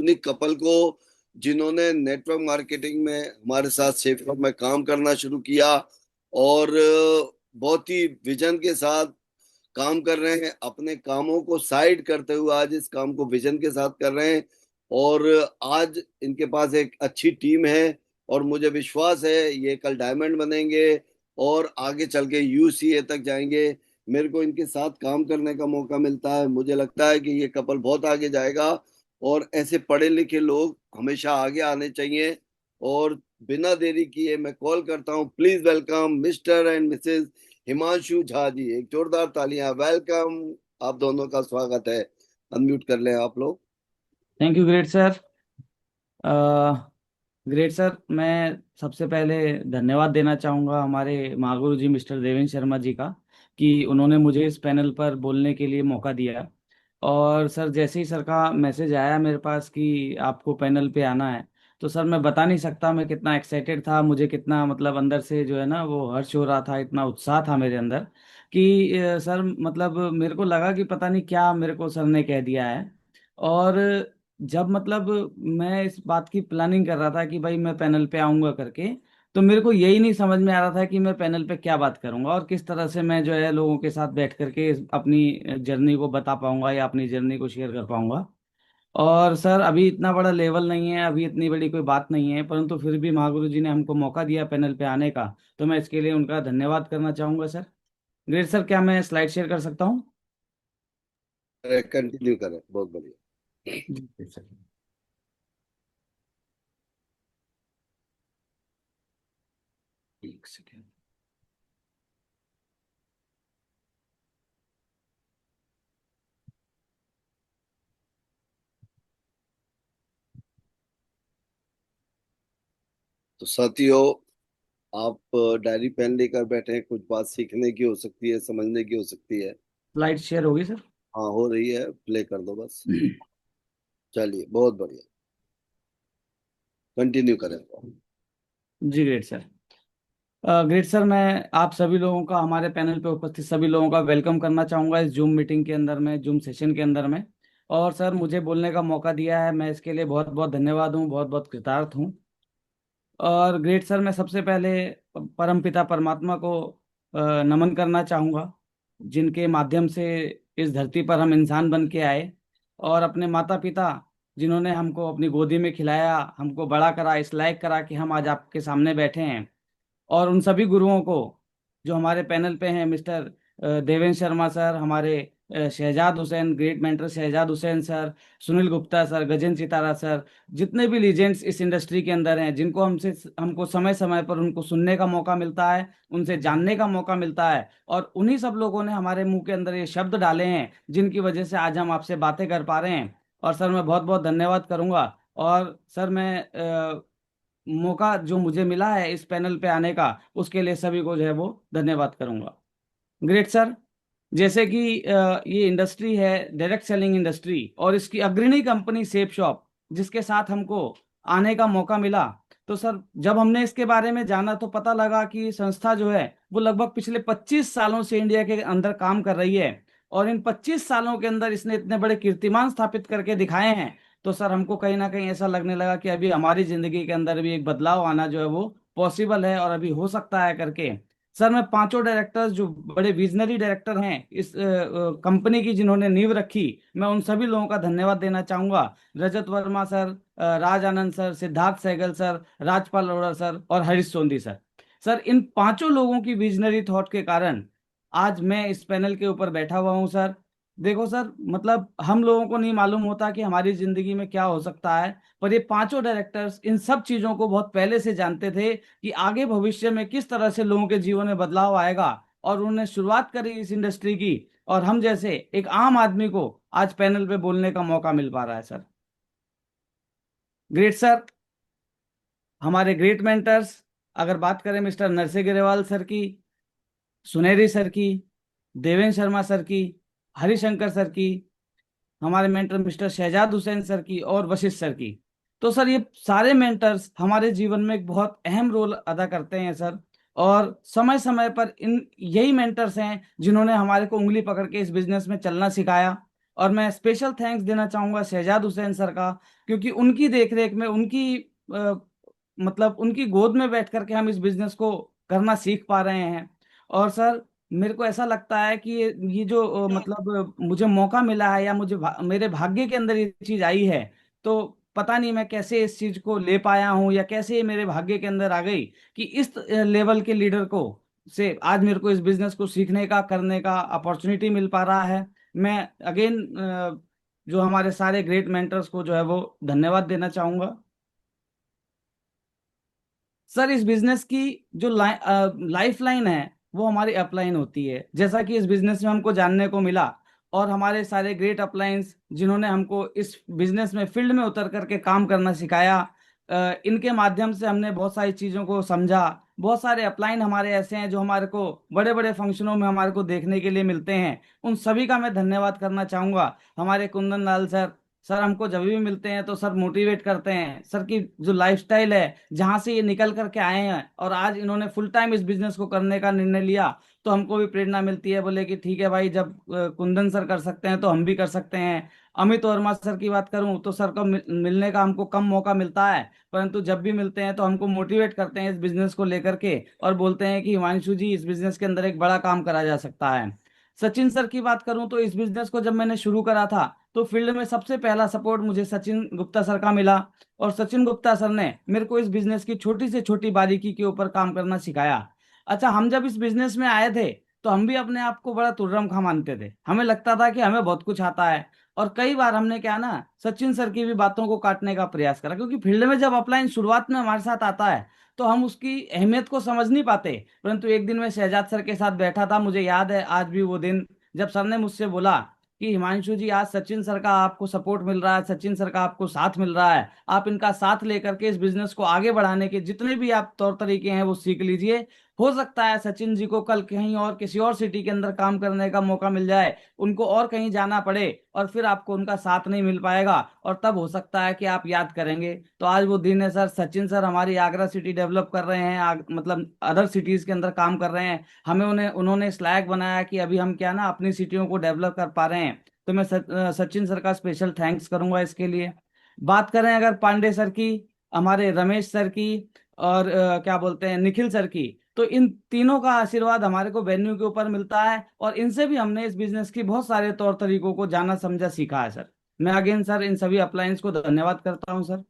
Unique couple को, जिन्होंने network marketing में हमारे साथ सेफर में काम करना शुरू किया और बहुत ही विजन के साथ काम कर रहे हैं। अपने कामों को साइड करते हुए आज इस काम को विजन के साथ कर रहे हैं और आज इनके पास एक अच्छी टीम है और मुझे विश्वास है ये कल डायमंड बनेंगे और आगे चल के यूसीए तक जाएंगे। मेरे को इनके साथ काम करने का मौका मिलता है, मुझे लगता है कि ये कपल बहुत आगे जाएगा और ऐसे पढ़े लिखे लोग हमेशा आगे आने चाहिए। और बिना देरी किए मैं कॉल करता हूँ, please welcome mister and missus Himanshu Jha ji. एक जोरदार तालियां, वेलकम। आप दोनों का स्वागत है। अनम्यूट कर लें आप लोग। Thank you great sir. Great sir, मैं सबसे पहले धन्यवाद देना चाहूँगा हमारे महागुरु जी मिस्टर देवेंद्र शर्मा जी का कि उन्होंने मुझे इस पैनल पर बोलने के लिए मौका दिया। और सर, जैसे ही सर का मैसेज आया मेरे पास कि आपको पैनल पे आना है, तो सर मैं बता नहीं सकता मैं कितना एक्साइटेड था, मुझे कितना मतलब अंदर से जो है ना वो हर्ष हो रहा था, इतना उत्साह था मेरे अंदर कि सर मतलब मेरे को लगा कि पता नहीं क्या मेरे को सर ने कह दिया है। और जब मतलब मैं इस बात की प्लानिंग कर रहा था कि भाई मैं पैनल पे आऊंगा करके, तो मेरे को यही नहीं समझ में आ रहा था कि मैं पैनल पे क्या बात करूंगा और किस तरह से मैं जो है लोगों के साथ बैठ करके अपनी जर्नी को बता पाऊंगा या अपनी जर्नी को शेयर कर पाऊंगा। और सर, अभी इतना बड़ा लेवल नहीं है, अभी इतनी बड़ी कोई बात नहीं है, परंतु फिर भी महागुरु जी ने हमको मौका दिया पैनल पे आने का, तो मैं इसके लिए उनका धन्यवाद करना चाहूंगा सर। ग्रेट सर, क्या मैं स्लाइड शेयर कर सकता हूँ? कंटिन्यू करें, बहुत बढ़िया। जी great sir। एक सेकेंड। तो साथियों, आप डायरी पेन लेकर बैठे हैं, कुछ बात सीखने की हो सकती है, समझने की हो सकती है। स्लाइड शेयर होगी सर? हाँ, हो रही है, प्ले कर दो बस। चलिए, बहुत बढ़िया, कंटिन्यू करें। जी ग्रेट सर। ग्रेट सर, मैं आप सभी लोगों का, हमारे पैनल पे उपस्थित सभी लोगों का वेलकम करना चाहूँगा इस जूम मीटिंग के अंदर में, जूम सेशन के अंदर में। और सर, मुझे बोलने का मौका दिया है, मैं इसके लिए बहुत बहुत धन्यवाद हूँ, बहुत बहुत कृतार्थ हूँ। और ग्रेट सर, मैं सबसे पहले परमपिता परमात्मा को नमन करना चाहूँगा, जिनके माध्यम से इस धरती पर हम इंसान बन के आए। और अपने माता पिता, जिन्होंने हमको अपनी गोदी में खिलाया, हमको बड़ा करा, इस लायक करा कि हम आज आपके सामने बैठे हैं। और उन सभी गुरुओं को जो हमारे पैनल पे हैं, मिस्टर देवेंद्र शर्मा सर, हमारे Shahzad Hussain, great mentor Shahzad Hussain sir, Sunil Gupta sir, Gajendra Chitara sir, जितने भी लीजेंड्स इस इंडस्ट्री के अंदर हैं, जिनको हमको समय समय पर उनको सुनने का मौका मिलता है, उनसे जानने का मौका मिलता है, और उन्हीं सब लोगों ने हमारे मुंह के अंदर ये शब्द डाले हैं जिनकी वजह से आज हम आपसे बातें कर पा रहे हैं। और सर, मैं बहुत बहुत धन्यवाद करूंगा। और सर, मैं मौका जो मुझे मिला है इस पैनल पे आने का, उसके लिए सभी को जो है वो धन्यवाद करूंगा। ग्रेट सर, जैसे कि ये इंडस्ट्री है डायरेक्ट सेलिंग इंडस्ट्री, और इसकी अग्रणी कंपनी सेफ शॉप, जिसके साथ हमको आने का मौका मिला, तो सर जब हमने इसके बारे में जाना तो पता लगा कि ये संस्था जो है वो लगभग पिछले 25 सालों से इंडिया के अंदर काम कर रही है। और इन 25 सालों के अंदर इसने इतने बड़े कीर्तिमान स्थापित करके दिखाए हैं। तो सर, हमको कहीं ना कहीं ऐसा लगने लगा कि अभी हमारी जिंदगी के अंदर भी एक बदलाव आना जो है वो पॉसिबल है और अभी हो सकता है करके। सर, मैं पांचों डायरेक्टर्स जो बड़े विजनरी डायरेक्टर हैं इस कंपनी की, जिन्होंने नींव रखी, मैं उन सभी लोगों का धन्यवाद देना चाहूंगा। Rajat Verma sir, Raj Anand sir, Siddharth Sehgal sir, Rajpal Arora sir और हरीश सोंदी सर। सर, इन पांचों लोगों की विजनरी थॉट के कारण आज मैं इस पैनल के ऊपर बैठा हुआ हूं सर। देखो सर, मतलब हम लोगों को नहीं मालूम होता कि हमारी जिंदगी में क्या हो सकता है, पर ये पांचों डायरेक्टर्स इन सब चीजों को बहुत पहले से जानते थे कि आगे भविष्य में किस तरह से लोगों के जीवन में बदलाव आएगा। और उन्होंने शुरुआत करी इस इंडस्ट्री की, और हम जैसे एक आम आदमी को आज पैनल पे बोलने का मौका मिल पा रहा है सर। ग्रेट सर, हमारे ग्रेट मेंटर्स, अगर बात करें मिस्टर नरसे गिरेवाल सर की, सुनहरी सर की, देवेंद्र शर्मा सर की, हरिशंकर सर की, हमारे mentor mister Shahzad Hussain sir की और वशिष्ठ सर की, तो सर ये सारे मेंटर्स हमारे जीवन में एक बहुत अहम रोल अदा करते हैं सर। और समय समय पर इन यही मेंटर्स हैं जिन्होंने हमारे को उंगली पकड़ के इस बिजनेस में चलना सिखाया। और मैं स्पेशल थैंक्स देना चाहूंगा शहजाद हुसैन सर का, क्योंकि उनकी देखरेख में, उनकी मतलब उनकी गोद में बैठ करके हम इस बिजनेस को करना सीख पा रहे हैं। और सर मेरे को ऐसा लगता है कि ये जो मतलब मुझे मौका मिला है, या मुझे मेरे भाग्य के अंदर ये चीज आई है, तो पता नहीं मैं कैसे इस चीज को ले पाया हूँ, या कैसे ये मेरे भाग्य के अंदर आ गई कि इस लेवल के लीडर को से आज मेरे को इस बिजनेस को सीखने का, करने का अपॉर्चुनिटी मिल पा रहा है। मैं अगेन जो हमारे सारे ग्रेट मेंटर्स को जो है वो धन्यवाद देना चाहूंगा। सर इस बिजनेस की जो लाइफ लाइन है वो हमारी अपलाइन होती है, जैसा कि इस बिजनेस में हमको जानने को मिला। और हमारे सारे ग्रेट अपलाइंस जिन्होंने हमको इस बिजनेस में फील्ड में उतर करके काम करना सिखाया, इनके माध्यम से हमने बहुत सारी चीज़ों को समझा। बहुत सारे अपलाइन हमारे ऐसे हैं जो हमारे को बड़े बड़े फंक्शनों में हमारे को देखने के लिए मिलते हैं, उन सभी का मैं धन्यवाद करना चाहूंगा। हमारे कुंदन लाल सर, सर हमको जब भी मिलते हैं तो सर मोटिवेट करते हैं। सर की जो लाइफस्टाइल है, जहां से ये निकल करके आए हैं और आज इन्होंने फुल टाइम इस बिजनेस को करने का निर्णय लिया, तो हमको भी प्रेरणा मिलती है। बोले कि ठीक है भाई, जब कुंदन सर कर सकते हैं तो हम भी कर सकते हैं। अमित वर्मा सर की बात करूं तो सर को मिलने का हमको कम मौका मिलता है, परंतु जब भी मिलते हैं तो हमको मोटिवेट करते हैं इस बिजनेस को लेकर के, और बोलते हैं कि हिमांशु जी, इस बिजनेस के अंदर एक बड़ा काम करा जा सकता है। सचिन सर की बात करूं तो इस बिजनेस को जब मैंने शुरू करा था, तो फील्ड में सबसे पहला सपोर्ट मुझे सचिन गुप्ता सर का मिला। और सचिन गुप्ता सर ने मेरे को इस बिजनेस की छोटी से छोटी बारीकी के ऊपर काम करना सिखाया। अच्छा, हम जब इस बिजनेस में आए थे तो हम भी अपने आप को बड़ा तुर्रम खा मानते थे, हमें लगता था कि हमें बहुत कुछ आता है। और कई बार हमने क्या ना, सचिन सर की भी बातों को काटने का प्रयास करा, क्योंकि फील्ड में जब अपलाइन शुरुआत में हमारे साथ आता है तो हम उसकी अहमियत को समझ नहीं पाते। परंतु एक दिन मैं शहजाद सर के साथ बैठा था, मुझे याद है आज भी वो दिन, जब सर ने मुझसे बोला कि हिमांशु जी, आज सचिन सर का आपको सपोर्ट मिल रहा है, सचिन सर का आपको साथ मिल रहा है, आप इनका साथ लेकर के इस बिजनेस को आगे बढ़ाने के जितने भी आप तौर तरीके हैं वो सीख लीजिए। हो सकता है सचिन जी को कल कहीं और किसी और सिटी के अंदर काम करने का मौका मिल जाए, उनको और कहीं जाना पड़े, और फिर आपको उनका साथ नहीं मिल पाएगा, और तब हो सकता है कि आप याद करेंगे। तो आज वो दिन है सर। सचिन सर हमारी आगरा सिटी डेवलप कर रहे हैं, मतलब अदर सिटीज के अंदर काम कर रहे हैं। हमें उन्हें उन्होंने इस लायक बनाया कि अभी हम क्या ना अपनी सिटियों को डेवलप कर पा रहे हैं। तो मैं सचिन सर का स्पेशल थैंक्स करूंगा इसके लिए। बात करें अगर पांडे सर की, हमारे रमेश सर की, और क्या बोलते हैं निखिल सर की, तो इन तीनों का आशीर्वाद हमारे को वेन्यू के ऊपर मिलता है, और इनसे भी हमने इस बिजनेस की बहुत सारे तौर तरीकों को जाना समझा सीखा है सर। मैं अगेन सर इन सभी अप्लायंस को धन्यवाद करता हूं सर।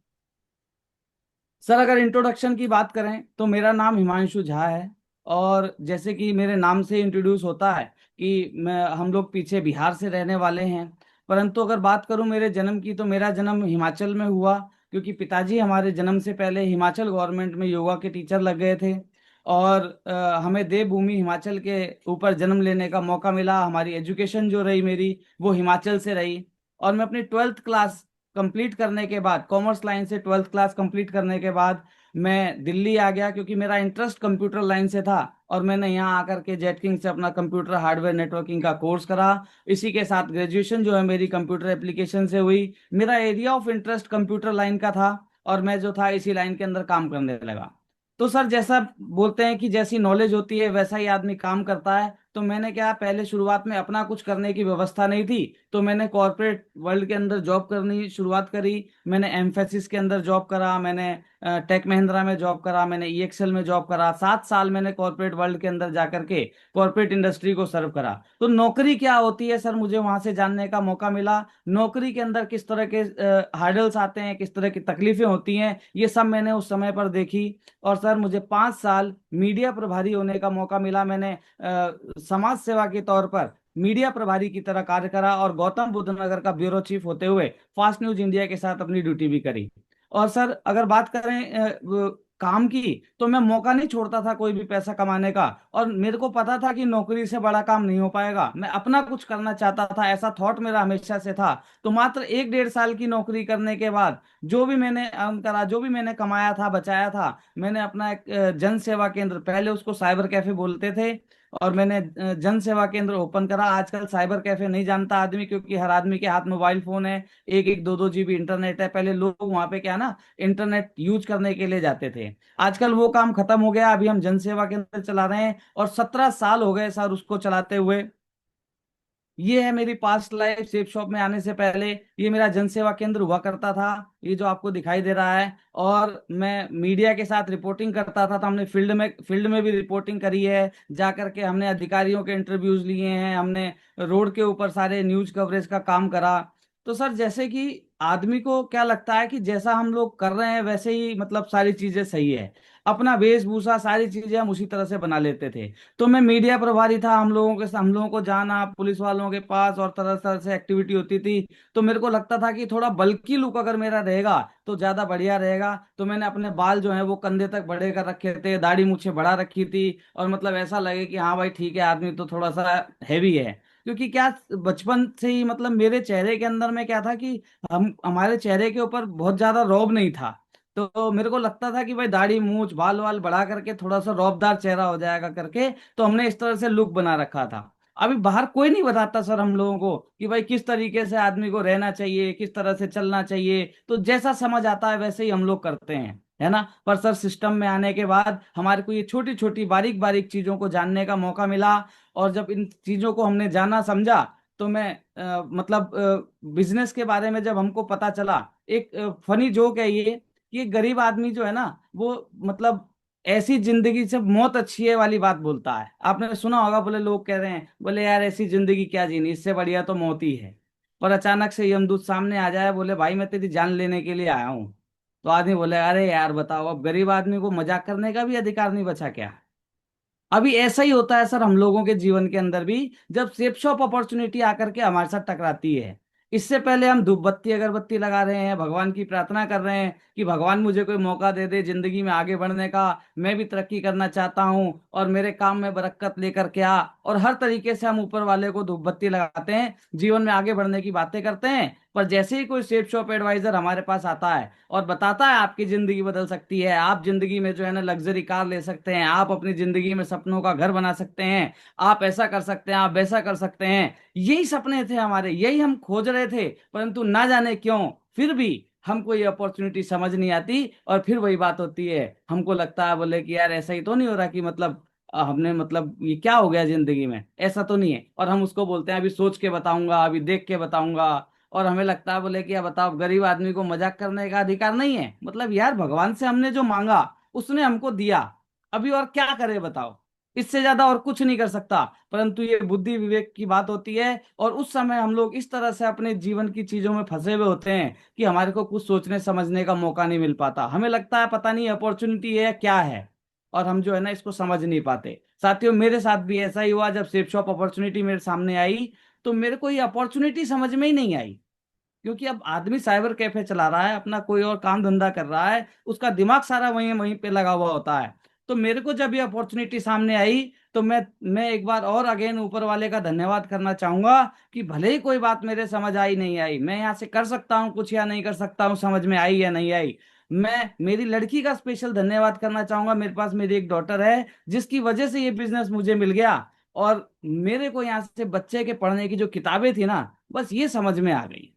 सर अगर इंट्रोडक्शन की बात करें तो मेरा नाम हिमांशु झा है। और जैसे कि मेरे नाम से इंट्रोड्यूस होता है कि मैं हम लोग पीछे बिहार से रहने वाले हैं, परंतु अगर बात करूं मेरे जन्म की, तो मेरा जन्म हिमाचल में हुआ, क्योंकि पिताजी हमारे जन्म से पहले हिमाचल गवर्नमेंट में योगा के टीचर लग गए थे। और हमें देवभूमि हिमाचल के ऊपर जन्म लेने का मौका मिला। हमारी एजुकेशन जो रही मेरी, वो हिमाचल से रही। और मैं अपनी 12th क्लास कंप्लीट करने के बाद, कॉमर्स लाइन से 12th क्लास कंप्लीट करने के बाद मैं दिल्ली आ गया, क्योंकि मेरा इंटरेस्ट कंप्यूटर लाइन से था। और मैंने यहाँ आकर के जेट किंग से अपना कंप्यूटर हार्डवेयर नेटवर्किंग का कोर्स करा। इसी के साथ ग्रेजुएशन जो है मेरी कंप्यूटर एप्लीकेशन से हुई। मेरा area of interest computer line का था, और मैं जो था इसी लाइन के अंदर काम करने लगा। तो सर जैसा बोलते हैं कि जैसी नॉलेज होती है वैसा ही आदमी काम करता है। तो मैंने क्या, पहले शुरुआत में अपना कुछ करने की व्यवस्था नहीं थी, तो मैंने कॉरपोरेट वर्ल्ड के अंदर जॉब करनी शुरुआत करी। मैंने एम्फेसिस के अंदर जॉब करा, मैंने टेक महिंद्रा में जॉब करा, मैंने ईएक्सएल में जॉब करा। 7 साल मैंने कॉरपोरेट वर्ल्ड के अंदर जाकर के कॉरपोरेट इंडस्ट्री को सर्व करा। तो नौकरी क्या होती है सर, मुझे वहां से जानने का मौका मिला। नौकरी के अंदर किस तरह के हार्डल्स आते हैं, किस तरह की तकलीफें होती हैं, ये सब मैंने उस समय पर देखी। और सर मुझे 5 साल मीडिया प्रभारी होने का मौका मिला। मैंने समाज सेवा के तौर पर मीडिया प्रभारी की तरह कार्य करा, और गौतम बुद्ध नगर का ब्यूरो चीफ होते हुए फास्ट न्यूज इंडिया के साथ अपनी ड्यूटी भी करी। और सर अगर बात करें काम की, तो मैं मौका नहीं छोड़ता था कोई भी पैसा कमाने का। और मेरे को पता था कि नौकरी से बड़ा काम नहीं हो पाएगा, मैं अपना कुछ करना चाहता था, ऐसा थॉट मेरा हमेशा से था। तो मात्र 1 डेढ़ साल की नौकरी करने के बाद जो भी मैंने अर्न करा, जो भी मैंने कमाया था, बचाया था, मैंने अपना एक जन सेवा केंद्र, पहले उसको साइबर कैफे बोलते थे, और मैंने जन सेवा केंद्र ओपन करा। आजकल साइबर कैफे नहीं जानता आदमी, क्योंकि हर आदमी के हाथ मोबाइल फोन है, 1 1 2 2 जीबी इंटरनेट है। पहले लोग वहां पे क्या ना, इंटरनेट यूज करने के लिए जाते थे। आजकल वो काम खत्म हो गया, अभी हम जन सेवा केंद्र चला रहे हैं, और 17 साल हो गए सर उसको चलाते हुए। ये है मेरी पास्ट लाइफ शेप शॉप में आने से पहले। ये मेरा जनसेवा केंद्र हुआ करता था, ये जो आपको दिखाई दे रहा है। और मैं मीडिया के साथ रिपोर्टिंग करता था, तो हमने फील्ड में भी रिपोर्टिंग करी है। जा करके हमने अधिकारियों के इंटरव्यूज लिए हैं, हमने रोड के ऊपर सारे न्यूज कवरेज का काम करा। तो सर जैसे कि आदमी को क्या लगता है कि जैसा हम लोग कर रहे हैं वैसे ही मतलब सारी चीजें सही है, अपना वेशभूषा सारी चीजें हम उसी तरह से बना लेते थे। तो मैं मीडिया प्रभारी था, हम लोगों को जाना पुलिस वालों के पास, और तरह तरह से एक्टिविटी होती थी। तो मेरे को लगता था कि थोड़ा बल्की लुक अगर मेरा रहेगा तो ज्यादा बढ़िया रहेगा। तो मैंने अपने बाल जो है वो कंधे तक बड़े कर रखे थे, दाढ़ी मूछें बढ़ा रखी थी, और मतलब ऐसा लगे कि हाँ भाई ठीक है, आदमी तो थोड़ा सा हैवी है। क्योंकि क्या, बचपन से ही मतलब मेरे चेहरे के अंदर में क्या था कि हम हमारे चेहरे के ऊपर बहुत ज्यादा रौब नहीं था। तो मेरे को लगता था कि भाई दाढ़ी मूछ बाल वाल बढ़ा करके थोड़ा सा रौबदार चेहरा हो जाएगा करके, तो हमने इस तरह से लुक बना रखा था। अभी बाहर कोई नहीं बताता सर हम लोगों को कि भाई किस तरीके से आदमी को रहना चाहिए, किस तरह से चलना चाहिए। तो जैसा समझ आता है वैसे ही हम लोग करते हैं, है ना। पर सर सिस्टम में आने के बाद हमारे को ये छोटी छोटी बारीक बारीक चीजों को जानने का मौका मिला। और जब इन चीजों को हमने जाना समझा, तो मैं मतलब बिजनेस के बारे में जब हमको पता चला, एक फनी जोक है ये, कि एक गरीब आदमी जो है ना, वो मतलब ऐसी जिंदगी से मौत अच्छी है वाली बात बोलता है। आपने सुना होगा, बोले लोग कह रहे हैं, बोले यार ऐसी जिंदगी क्या जीनी, इससे बढ़िया तो मौत ही है। पर अचानक से यमदूत सामने आ जाए, बोले भाई मैं तेरी जान लेने के लिए आया हूँ। तो आदमी बोले अरे यार बताओ, अब गरीब आदमी को मजाक करने का भी अधिकार नहीं बचा क्या। अभी ऐसा ही होता है सर हम लोगों के जीवन के अंदर भी, जब सेप शॉप अपॉर्चुनिटी आकर के हमारे साथ टकराती है। इससे पहले हम धूप बत्ती अगरबत्ती लगा रहे हैं, भगवान की प्रार्थना कर रहे हैं कि भगवान मुझे कोई मौका दे दे जिंदगी में आगे बढ़ने का, मैं भी तरक्की करना चाहता हूँ और मेरे काम में बरकत लेकर के आ। और हर तरीके से हम ऊपर वाले को धूप बत्ती लगाते हैं, जीवन में आगे बढ़ने की बातें करते हैं। पर जैसे ही कोई सेफ शॉप एडवाइजर हमारे पास आता है और बताता है आपकी जिंदगी बदल सकती है, आप जिंदगी में जो है ना लग्जरी कार ले सकते हैं, आप अपनी जिंदगी में सपनों का घर बना सकते हैं, आप ऐसा कर सकते हैं, आप वैसा कर सकते हैं, यही सपने थे हमारे, यही हम खोज रहे थे। परंतु ना जाने क्यों फिर भी हमको ये अपॉर्चुनिटी समझ नहीं आती। और फिर वही बात होती है, हमको लगता है बोले कि यार ऐसा ही तो नहीं हो रहा कि मतलब हमने मतलब ये क्या हो गया जिंदगी में, ऐसा तो नहीं है। और हम उसको बोलते हैं अभी सोच के बताऊंगा, अभी देख के बताऊंगा। और हमें लगता है बोले कि अब बताओ, गरीब आदमी को मजाक करने का अधिकार नहीं है, मतलब यार भगवान से हमने जो मांगा उसने हमको दिया, अभी और क्या करे बताओ, इससे ज्यादा और कुछ नहीं कर सकता। परंतु ये बुद्धि विवेक की बात होती है, और उस समय हम लोग इस तरह से अपने जीवन की चीजों में फंसे हुए होते हैं कि हमारे को कुछ सोचने समझने का मौका नहीं मिल पाता। हमें लगता है पता नहीं अपॉर्चुनिटी है या क्या है, और हम जो है ना इसको समझ नहीं पाते। साथियों मेरे साथ भी ऐसा ही हुआ, जब सेफ शॉप अपॉर्चुनिटी मेरे सामने आई तो मेरे को ये अपॉर्चुनिटी समझ में ही नहीं आई। क्योंकि अब आदमी साइबर कैफे चला रहा है, अपना कोई और काम धंधा कर रहा है, उसका दिमाग सारा वहीं वहीं पे लगा हुआ होता है। तो मेरे को जब ये अपॉर्चुनिटी सामने आई, तो मैं एक बार और अगेन ऊपर वाले का धन्यवाद करना चाहूंगा कि भले ही कोई बात मेरे समझ आई नहीं आई, मैं यहाँ से कर सकता हूँ कुछ या नहीं कर सकता हूँ, समझ में आई या नहीं आई। मैं मेरी लड़की का स्पेशल धन्यवाद करना चाहूंगा, मेरे पास मेरी एक डॉटर है जिसकी वजह से ये बिजनेस मुझे मिल गया। और मेरे को यहाँ से बच्चे के पढ़ने की जो किताबें थी ना, बस ये समझ में आ गई।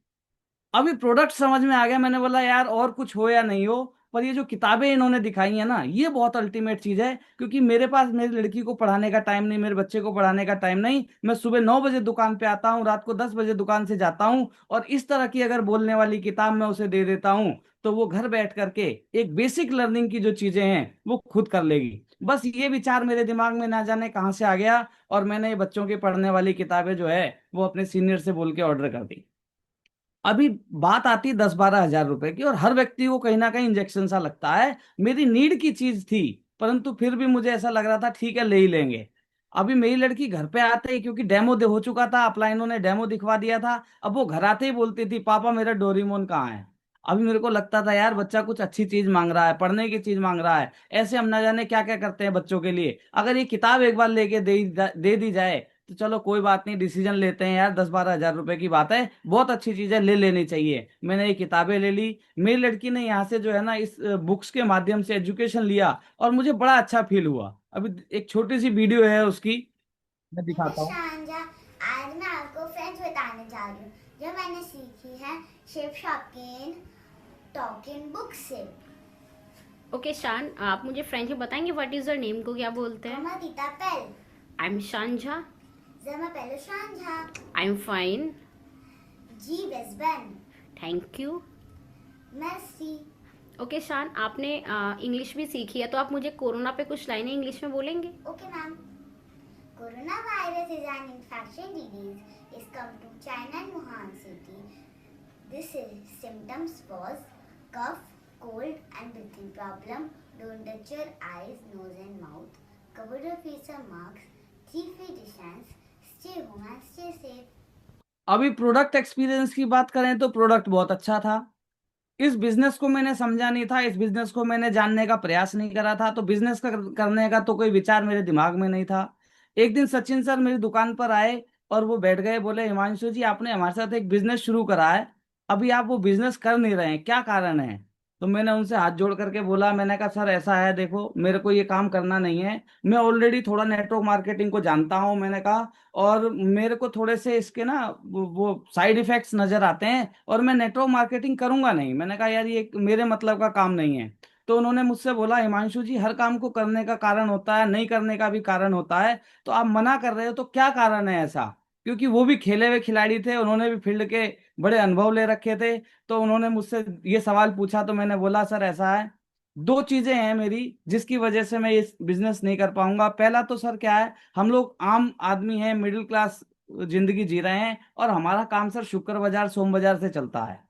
अभी प्रोडक्ट समझ में आ गया, मैंने बोला यार और कुछ हो या नहीं हो, पर ये जो किताबें इन्होंने दिखाई है ना, ये बहुत अल्टीमेट चीज है। क्योंकि मेरे पास मेरी लड़की को पढ़ाने का टाइम नहीं, मेरे बच्चे को पढ़ाने का टाइम नहीं, मैं सुबह 9 बजे दुकान पे आता हूँ, रात को 10 बजे दुकान से जाता हूँ, और इस तरह की अगर बोलने वाली किताब मैं उसे दे देता हूँ, तो वो घर बैठ करके एक बेसिक लर्निंग की जो चीजें हैं वो खुद कर लेगी। बस ये विचार मेरे दिमाग में ना जाने कहाँ से आ गया, और मैंने ये बच्चों की पढ़ने वाली किताबें जो है वो अपने सीनियर से बोल के ऑर्डर कर दी। अभी बात आती है 10-12 हजार रुपए की, और हर व्यक्ति को कहीं ना कहीं इंजेक्शन सा लगता है। मेरी नीड की चीज थी, परंतु फिर भी मुझे ऐसा लग रहा था ठीक है ले ही लेंगे। अभी मेरी लड़की घर पे आते ही, क्योंकि डेमो हो चुका था, अपलाइनों ने डेमो दिखवा दिया था, अब वो घर आते ही बोलती थी पापा मेरा डोरेमोन कहाँ है। अभी मेरे को लगता था यार बच्चा कुछ अच्छी चीज मांग रहा है, पढ़ने की चीज मांग रहा है, ऐसे हम ना जाने क्या क्या करते हैं बच्चों के लिए। अगर ये किताब एक बार लेके दे दी जाए तो चलो कोई बात नहीं, डिसीजन लेते हैं यार, 10-12 हजार रुपए की बात है, बहुत अच्छी चीज है, ले लेनी चाहिए। मैंने ये किताबें ले ली, मेरी लड़की ने यहाँ से जो है ना इस बुक्स के माध्यम से एजुकेशन लिया, और मुझे बड़ा अच्छा फील हुआ। अभी एक छोटी सी वीडियो है उसकी, मैं दिखाता हूँ। शांजा, आज मैं आपको फ्रेंच बताने जा रही हूँ जो मैंने सीखी है शेफ शॉपकिन टॉकिंग बुक से। ओके शान, आप मुझे फ्रेंच में बताएंगे व्हाट इज योर नेम को क्या बोलते हैं? Mamatita Pel. I am Shanjha. Zama Pelushan Jha. I'm fine. Ji Besban. Thank you. Merci. Okay Shan, आपने इंग्लिश भी सीखी है तो आप मुझे कोरोना पे कुछ लाइनें इंग्लिश में बोलेंगे? Okay, ma'am. Coronavirus is an infection disease. Is come to China and Wuhan city. This is symptoms was cough, cold, and breathing problem. Don't touch your eyes, nose, and mouth. Cover your face or masks. 3 feet distance. Stay home and stay safe. अभी product experience की बात करें तो product बहुत अच्छा था। इस business को मैंने समझा नहीं था, इस बिजनेस को मैंने जानने का प्रयास नहीं करा था, तो बिजनेस का करने का तो कोई विचार मेरे दिमाग में नहीं था। एक दिन सचिन सर मेरी दुकान पर आए और वो बैठ गए, बोले हिमांशु जी आपने हमारे साथ एक बिजनेस शुरू करा है, अभी आप वो बिजनेस कर नहीं रहे हैं, क्या कारण है? तो मैंने उनसे हाथ जोड़ करके बोला, मैंने कहा सर ऐसा है, देखो मेरे को ये काम करना नहीं है, मैं ऑलरेडी थोड़ा नेटवर्क मार्केटिंग को जानता हूँ, मैंने कहा, और मेरे को थोड़े से इसके ना वो साइड इफेक्ट्स नजर आते हैं और मैं नेटवर्क मार्केटिंग करूंगा नहीं। मैंने कहा यार ये मेरे मतलब का काम नहीं है। तो उन्होंने मुझसे बोला हिमांशु जी हर काम को करने का कारण होता है, नहीं करने का भी कारण होता है, तो आप मना कर रहे हो तो क्या कारण है ऐसा? क्योंकि वो भी खेले हुए खिलाड़ी थे, उन्होंने भी फील्ड के बड़े अनुभव ले रखे थे। तो उन्होंने मुझसे ये सवाल पूछा तो मैंने बोला सर ऐसा है, दो चीजें हैं मेरी जिसकी वजह से मैं ये बिजनेस नहीं कर पाऊंगा। पहला तो सर क्या है, हम लोग आम आदमी हैं, मिडिल क्लास जिंदगी जी रहे हैं, और हमारा काम सर शुक्र बाजार सोम बाजार से चलता है।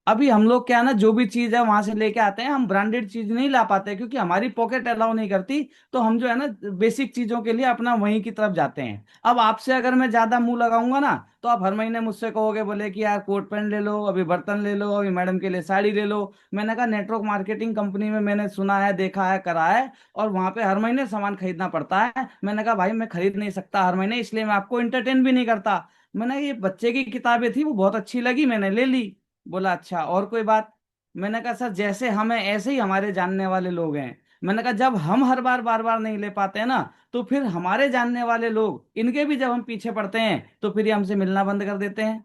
अभी हम लोग क्या है ना, जो भी चीज है वहां से लेके आते हैं, हम ब्रांडेड चीज नहीं ला पाते क्योंकि हमारी पॉकेट अलाउ नहीं करती। तो हम जो है ना बेसिक चीजों के लिए अपना वहीं की तरफ जाते हैं। अब आपसे अगर मैं ज्यादा मुंह लगाऊंगा ना तो आप हर महीने मुझसे कहोगे, बोले कि यार कोट पैंट ले लो, अभी बर्तन ले लो, अभी मैडम के लिए साड़ी ले लो। मैंने कहा नेटवर्क मार्केटिंग कंपनी में मैंने सुना है, देखा है, करा है, और वहां पे हर महीने सामान खरीदना पड़ता है। मैंने कहा भाई मैं खरीद नहीं सकता हर महीने, इसलिए मैं आपको इंटरटेन भी नहीं करता। मैंने ये बच्चे की किताबें थी, वो बहुत अच्छी लगी, मैंने ले ली। बोला अच्छा और कोई बात? मैंने कहा सर जैसे हमें ऐसे ही हमारे जानने वाले लोग हैं। मैंने कहा जब हम हर बार बार बार नहीं ले पाते हैं ना, तो फिर हमारे जानने वाले लोग इनके भी जब हम पीछे पड़ते हैं तो फिर ये हमसे मिलना बंद कर देते हैं।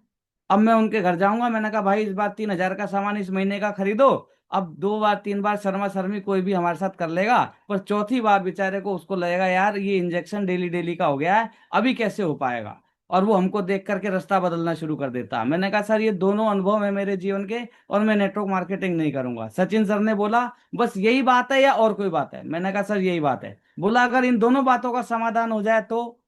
अब मैं उनके घर जाऊंगा, मैंने कहा भाई इस बार 3,000 का सामान इस महीने का खरीदो। अब 2 बार 3 बार शर्मा शर्मी कोई भी हमारे साथ कर लेगा, पर चौथी बार बेचारे को उसको लगेगा यार ये इंजेक्शन डेली डेली का हो गया है, अभी कैसे हो पाएगा, और वो हमको देख करके रास्ता बदलना शुरू कर देता। मैंने कहा सर ये दोनों अनुभव है मेरे जीवन के, और मैं नेटवर्क मार्केटिंग नहीं करूंगा। सचिन सर ने बोला बस यही बात है या और कोई बात है? मैंने कहा सर यही बात है। बोला अगर इन दोनों बातों का समाधान हो जाए तो?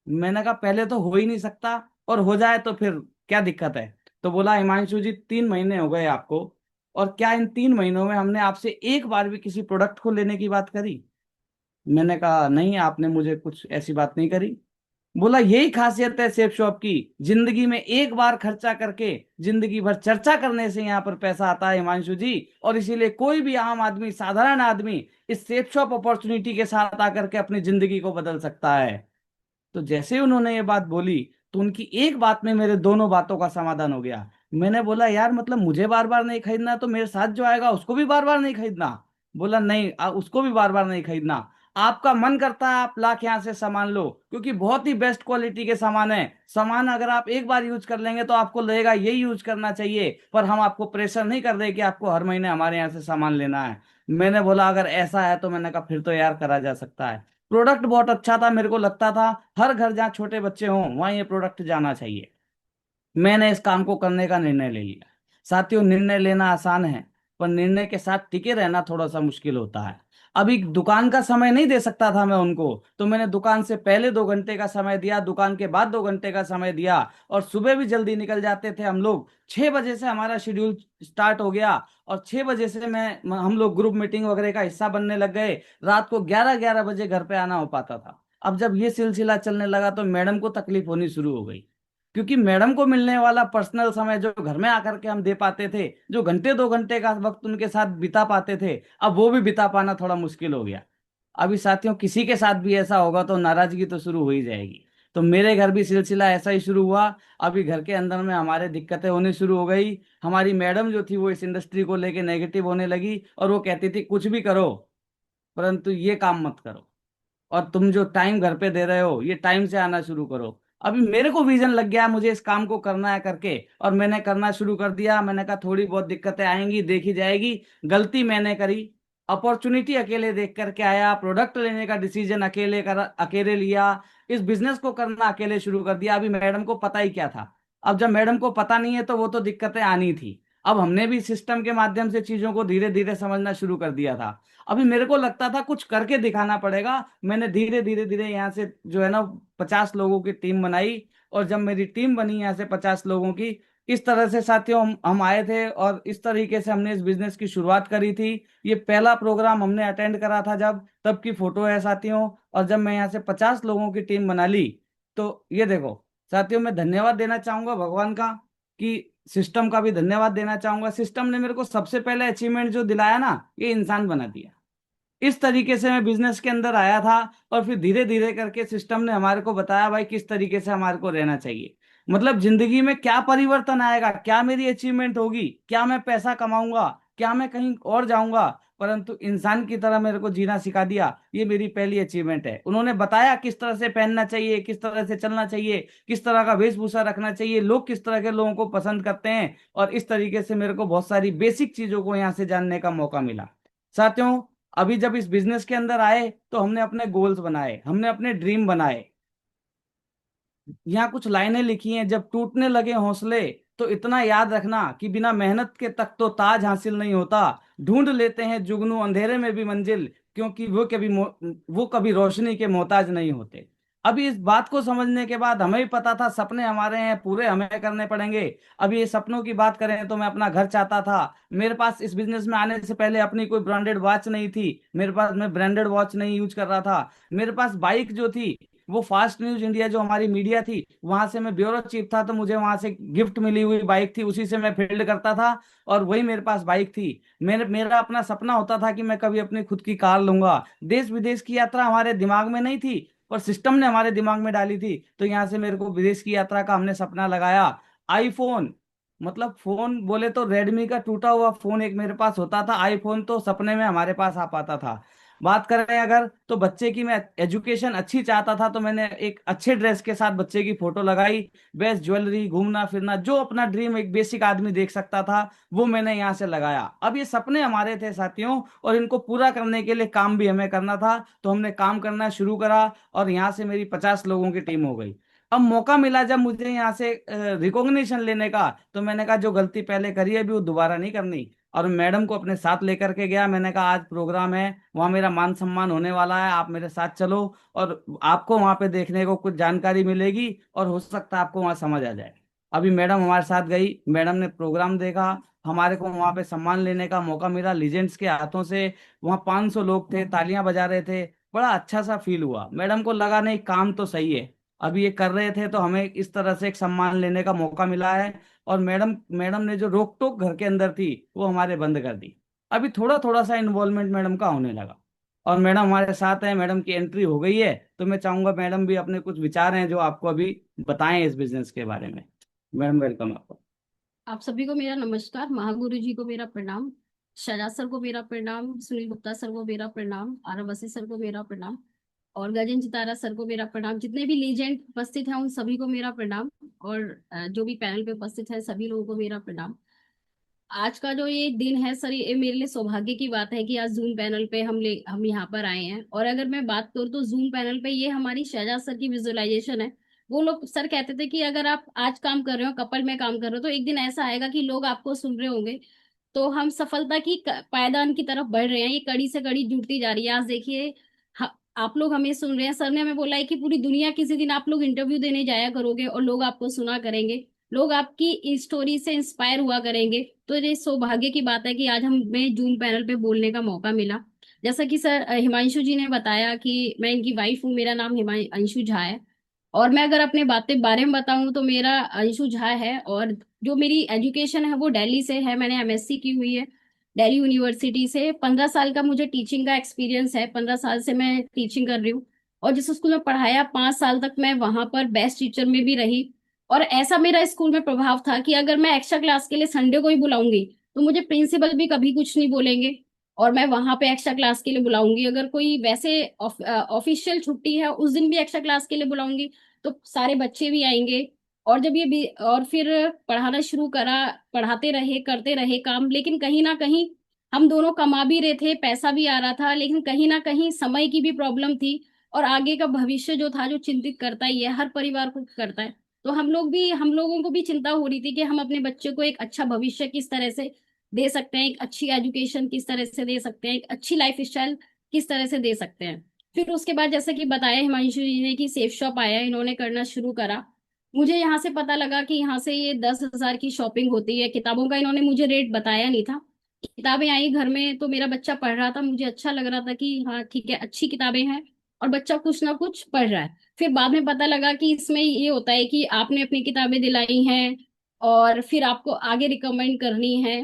मैंने कहा पहले तो हो ही नहीं सकता, और हो जाए तो फिर क्या दिक्कत है? तो बोला हिमांशु जी 3 महीने हो गए आपको, और क्या इन 3 महीनों में हमने आपसे एक बार भी किसी प्रोडक्ट को लेने की बात करी? मैंने कहा नहीं, आपने मुझे कुछ ऐसी बात नहीं करी। बोला यही खासियत है सेफ शॉप की, जिंदगी में एक बार खर्चा करके जिंदगी भर चर्चा करने से यहाँ पर पैसा आता है हिमांशु जी, और इसीलिए कोई भी आम आदमी, साधारण आदमी इस सेफ शॉप अपॉर्चुनिटी के साथ आकर के अपनी जिंदगी को बदल सकता है। तो जैसे ही उन्होंने ये बात बोली तो उनकी एक बात में मेरे दोनों बातों का समाधान हो गया। मैंने बोला यार मतलब मुझे बार बार नहीं खरीदना तो मेरे साथ जो आएगा उसको भी बार बार नहीं खरीदना? बोला नहीं, उसको भी बार बार नहीं खरीदना। आपका मन करता है आप लाख यहाँ से सामान लो, क्योंकि बहुत ही बेस्ट क्वालिटी के सामान है। सामान अगर आप एक बार यूज कर लेंगे तो आपको लगेगा यही यूज करना चाहिए, पर हम आपको प्रेशर नहीं कर रहे कि आपको हर महीने हमारे यहाँ से सामान लेना है। मैंने बोला अगर ऐसा है तो मैंने कहा फिर तो यार करा जा सकता है। प्रोडक्ट बहुत अच्छा था, मेरे को लगता था हर घर जहाँ छोटे बच्चे हों वहां ये प्रोडक्ट जाना चाहिए। मैंने इस काम को करने का निर्णय ले लिया। साथियों निर्णय लेना आसान है, पर निर्णय के साथ टिके रहना थोड़ा सा मुश्किल होता है। अभी दुकान का समय नहीं दे सकता था मैं उनको, तो मैंने दुकान से पहले 2 घंटे का समय दिया, दुकान के बाद 2 घंटे का समय दिया, और सुबह भी जल्दी निकल जाते थे हम लोग। 6 बजे से हमारा शेड्यूल स्टार्ट हो गया, और 6 बजे से हम लोग ग्रुप मीटिंग वगैरह का हिस्सा बनने लग गए। रात को 11-11 बजे घर पे आना हो पाता था। अब जब ये सिलसिला चलने लगा तो मैडम को तकलीफ होनी शुरू हो गई, क्योंकि मैडम को मिलने वाला पर्सनल समय जो घर में आकर के हम दे पाते थे, जो घंटे 2 घंटे का वक्त उनके साथ बिता पाते थे, अब वो भी बिता पाना थोड़ा मुश्किल हो गया। अभी साथियों किसी के साथ भी ऐसा होगा तो नाराजगी तो शुरू हो ही जाएगी। तो मेरे घर भी सिलसिला ऐसा ही शुरू हुआ। अभी घर के अंदर में हमारे दिक्कतें होनी शुरू हो गई। हमारी मैडम जो थी वो इस इंडस्ट्री को लेके नेगेटिव होने लगी, और वो कहती थी कुछ भी करो परंतु ये काम मत करो, और तुम जो टाइम घर पे दे रहे हो ये टाइम से आना शुरू करो। अभी मेरे को विजन लग गया मुझे इस काम को करना है करके, और मैंने करना शुरू कर दिया। मैंने कहा थोड़ी बहुत दिक्कतें आएंगी, देखी जाएगी। गलती मैंने करी, अपॉर्चुनिटी अकेले देख करके आया, प्रोडक्ट लेने का डिसीजन अकेले लिया, इस बिजनेस को करना अकेले शुरू कर दिया। अभी मैडम को पता ही क्या था। अब जब मैडम को पता नहीं है तो वो तो दिक्कतें आनी थी। अब हमने भी सिस्टम के माध्यम से चीजों को धीरे धीरे समझना शुरू कर दिया था। अभी मेरे को लगता था कुछ करके दिखाना पड़ेगा। मैंने धीरे धीरे धीरे यहाँ से जो है ना 50 लोगों की टीम बनाई। और जब मेरी टीम बनी यहाँ से 50 लोगों की, इस तरह से साथियों हम आए थे और इस तरीके से हमने इस बिजनेस की शुरुआत करी थी। ये पहला प्रोग्राम हमने अटेंड करा था जब, तब की फोटो है साथियों। और जब मैं यहाँ से 50 लोगों की टीम बना ली, तो ये देखो साथियों, मैं धन्यवाद देना चाहूंगा भगवान का, कि सिस्टम का भी धन्यवाद देना चाहूंगा। सिस्टम ने मेरे को सबसे पहले अचीवमेंट जो दिलाया ना, ये इंसान बना दिया। इस तरीके से मैं बिजनेस के अंदर आया था। और फिर धीरे धीरे करके सिस्टम ने हमारे को बताया भाई किस तरीके से हमारे को रहना चाहिए। मतलब जिंदगी में क्या परिवर्तन आएगा, क्या मेरी अचीवमेंट होगी, क्या मैं पैसा कमाऊंगा, क्या मैं कहीं और जाऊंगा, परंतु इंसान की तरह मेरे को जीना सिखा दिया। ये मेरी पहली अचीवमेंट है। उन्होंने बताया किस तरह से पहनना चाहिए, किस तरह से चलना चाहिए, किस तरह का वेशभूषा रखना चाहिए, लोग किस तरह के लोगों को पसंद करते हैं। और इस तरीके से मेरे को बहुत सारी बेसिक चीजों को यहाँ से जानने का मौका मिला। साथियों, अभी जब इस बिजनेस के अंदर आए तो हमने अपने गोल्स बनाए, हमने अपने ड्रीम बनाए। यहाँ कुछ लाइनें लिखी हैं, जब टूटने लगे हौसले तो इतना याद रखना कि बिना मेहनत के तक तो ताज हासिल नहीं होता। ढूंढ लेते हैं जुगनू अंधेरे में भी मंजिल, क्योंकि वो कभी रोशनी के मोहताज नहीं होते। अभी इस बात को समझने के बाद हमें भी पता था सपने हमारे हैं, पूरे हमें करने पड़ेंगे। अभी ये सपनों की बात करें तो मैं अपना घर चाहता था। मेरे पास इस बिजनेस में आने से पहले अपनी कोई ब्रांडेड वॉच नहीं थी। मेरे पास, मैं ब्रांडेड वॉच नहीं यूज कर रहा था। मेरे पास बाइक जो थी वो फास्ट न्यूज इंडिया जो हमारी मीडिया थी, वहां से मैं ब्यूरो चीफ था, तो मुझे वहां से गिफ्ट मिली हुई बाइक थी, उसी से मैं फील्ड करता था। और वही मेरे पास बाइक थी। मेरा अपना सपना होता था कि मैं कभी अपनी खुद की कार लूंगा। देश विदेश की यात्रा हमारे दिमाग में नहीं थी, पर सिस्टम ने हमारे दिमाग में डाली थी। तो यहाँ से मेरे को विदेश की यात्रा का हमने सपना लगाया। आईफोन, मतलब फोन बोले तो रेडमी का टूटा हुआ फोन एक मेरे पास होता था। आईफोन तो सपने में हमारे पास आ पाता था। बात करें अगर, तो बच्चे की मैं एजुकेशन अच्छी चाहता था, तो मैंने एक अच्छे ड्रेस के साथ बच्चे की फोटो लगाई। बेस्ट ज्वेलरी, घूमना फिरना, जो अपना ड्रीम एक बेसिक आदमी देख सकता था, वो मैंने यहाँ से लगाया। अब ये सपने हमारे थे साथियों, और इनको पूरा करने के लिए काम भी हमें करना था। तो हमने काम करना शुरू करा और यहाँ से मेरी 50 लोगों की टीम हो गई। अब मौका मिला जब मुझे यहाँ से रिकॉग्निशन लेने का, तो मैंने कहा जो गलती पहले करी है अभी वो दोबारा नहीं करनी। और मैडम को अपने साथ लेकर के गया। मैंने कहा आज प्रोग्राम है, वहाँ मेरा मान सम्मान होने वाला है, आप मेरे साथ चलो। और आपको वहाँ पे देखने को कुछ जानकारी मिलेगी, और हो सकता है आपको वहाँ समझ आ जाए। अभी मैडम हमारे साथ गई, मैडम ने प्रोग्राम देखा। हमारे को वहाँ पे सम्मान लेने का मौका मिला लीजेंड्स के हाथों से। वहाँ 500 लोग थे, तालियां बजा रहे थे। बड़ा अच्छा सा फील हुआ। मैडम को लगा नहीं, काम तो सही है। अभी ये कर रहे थे तो हमें इस तरह से एक सम्मान लेने का मौका मिला है। और मैडम मैडम ने जो रोक टोक घर के अंदर थी, वो हमारे बंद कर दी। अभी थोड़ा थोड़ा सा इन्वॉल्वमेंट मैडम का होने लगा। और मैडम हमारे साथ है, मैडम की एंट्री हो गई है। तो मैं चाहूंगा मैडम भी अपने कुछ विचार हैं जो आपको अभी बताएं इस बिजनेस के बारे में। मैडम, वेलकम आपको। आप सभी को मेरा नमस्कार। महागुरु जी को मेरा प्रणाम, शहजाद सर को मेरा प्रणाम, सुनील गुप्ता सर को मेरा प्रणाम, आरव वसी सर को मेरा प्रणाम, और गजेंद्र चितारा सर को मेरा प्रणाम। जितने भी लीजेंड उपस्थित हैं उन सभी को मेरा प्रणाम। और जो भी पैनल पे उपस्थित है सभी लोगों को मेरा प्रणाम। आज का जो ये दिन है सर, ये मेरे लिए सौभाग्य की बात है कि आज जूम पैनल पे हम यहाँ पर आए हैं। और अगर मैं बात करूँ तो जूम पैनल पे ये हमारी शहजाद सर की विजुअलाइजेशन है। वो लोग सर कहते थे कि अगर आप आज काम कर रहे हो, कपल में काम कर रहे हो, तो एक दिन ऐसा आएगा कि लोग आपको सुन रहे होंगे। तो हम सफलता की पायदान की तरफ बढ़ रहे हैं। ये कड़ी से कड़ी जुड़ती जा रही है। आज देखिए, आप लोग हमें सुन रहे हैं। सर ने हमें बोला है कि पूरी दुनिया किसी दिन आप लोग इंटरव्यू देने जाया करोगे और लोग आपको सुना करेंगे, लोग आपकी स्टोरी से इंस्पायर हुआ करेंगे। तो ये सौभाग्य की बात है कि आज हमें जूम पैनल पे बोलने का मौका मिला। जैसा कि सर हिमांशु जी ने बताया कि मैं इनकी वाइफ हूँ, मेरा नाम हिमांशु झा है। और मैं अगर अपने बातें बारे में बताऊं तो मेरा अंशु झा है। और जो मेरी एजुकेशन है वो दिल्ली से है। मैंने एमएससी की हुई है दिल्ली यूनिवर्सिटी से। 15 साल का मुझे टीचिंग का एक्सपीरियंस है। 15 साल से मैं टीचिंग कर रही हूँ। और जिस स्कूल में पढ़ाया 5 साल तक मैं वहां पर बेस्ट टीचर में भी रही। और ऐसा मेरा स्कूल में प्रभाव था कि अगर मैं एक्स्ट्रा क्लास के लिए संडे को ही बुलाऊंगी तो मुझे प्रिंसिपल भी कभी कुछ नहीं बोलेंगे। और मैं वहां पे एक्स्ट्रा क्लास के लिए बुलाऊंगी, अगर कोई वैसे ऑफिशियल छुट्टी है उस दिन भी एक्स्ट्रा क्लास के लिए बुलाऊंगी तो सारे बच्चे भी आएंगे। और जब ये और फिर पढ़ाना शुरू करा, पढ़ाते रहे, करते रहे काम। लेकिन कहीं ना कहीं हम दोनों कमा भी रहे थे, पैसा भी आ रहा था, लेकिन कहीं ना कहीं समय की भी प्रॉब्लम थी और आगे का भविष्य जो था, जो चिंतित करता ही है, हर परिवार को करता है। तो हम लोगों को भी चिंता हो रही थी कि हम अपने बच्चे को एक अच्छा भविष्य किस तरह से दे सकते हैं, एक अच्छी एजुकेशन किस तरह से दे सकते हैं, एक अच्छी लाइफ स्टाइल किस तरह से दे सकते हैं। फिर उसके बाद जैसे कि बताया हिमांशु जी ने कि सेफ शॉप आया, इन्होंने करना शुरू करा। मुझे यहाँ से पता लगा कि यहाँ से ये 10,000 की शॉपिंग होती है। किताबों का इन्होंने मुझे रेट बताया नहीं था। किताबें आई घर में तो मेरा बच्चा पढ़ रहा था, मुझे अच्छा लग रहा था कि हाँ ठीक है, अच्छी किताबें हैं और बच्चा कुछ ना कुछ पढ़ रहा है। फिर बाद में पता लगा कि इसमें ये होता है कि आपने अपनी किताबें दिलाई हैं और फिर आपको आगे रिकमेंड करनी है।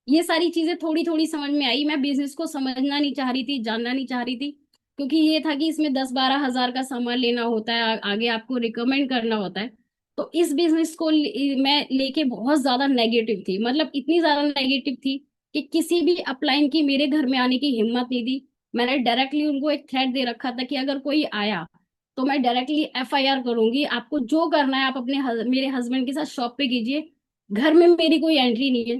ये सारी चीजें थोड़ी थोड़ी समझ में आई। मैं बिजनेस को समझना नहीं चाह रही थी, जानना नहीं चाह रही थी, क्योंकि ये था कि इसमें 10-12 हजार का सामान लेना होता है, आगे आपको रिकमेंड करना होता है। तो इस बिजनेस को मैं लेके बहुत ज्यादा नेगेटिव थी, मतलब इतनी ज्यादा नेगेटिव थी कि किसी भी अपलाइन की मेरे घर में आने की हिम्मत नहीं थी। मैंने डायरेक्टली उनको एक थ्रेट दे रखा था कि अगर कोई आया तो मैं डायरेक्टली एफआईआर करूंगी, आपको जो करना है आप अपने मेरे हस्बैंड के साथ शॉप पे कीजिए, घर में मेरी कोई एंट्री नहीं है।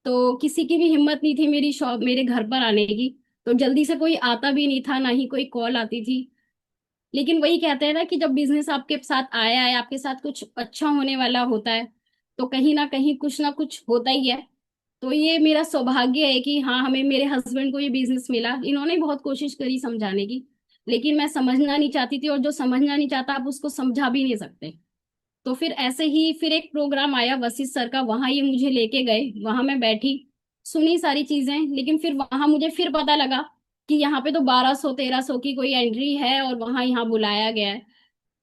तो किसी की भी हिम्मत नहीं थी मेरी शॉप मेरे घर पर आने की। तो जल्दी से कोई आता भी नहीं था, ना ही कोई कॉल आती थी। लेकिन वही कहते हैं ना कि जब बिजनेस आपके साथ आया है, आपके साथ कुछ अच्छा होने वाला होता है, तो कहीं ना कुछ होता ही है। तो ये मेरा सौभाग्य है कि हाँ, हमें मेरे हस्बैंड को ये बिजनेस मिला। इन्होंने बहुत कोशिश करी समझाने की, लेकिन मैं समझना नहीं चाहती थी, और जो समझना नहीं चाहता आप उसको समझा भी नहीं सकते। तो फिर ऐसे ही फिर एक प्रोग्राम आया वशिष्ठ सर का, वहां ये मुझे लेके गए, वहां मैं बैठी, सुनी सारी चीजें। लेकिन फिर वहां मुझे फिर पता लगा कि यहाँ पे तो 1200-1300 की कोई एंट्री है और वहां यहाँ बुलाया गया है।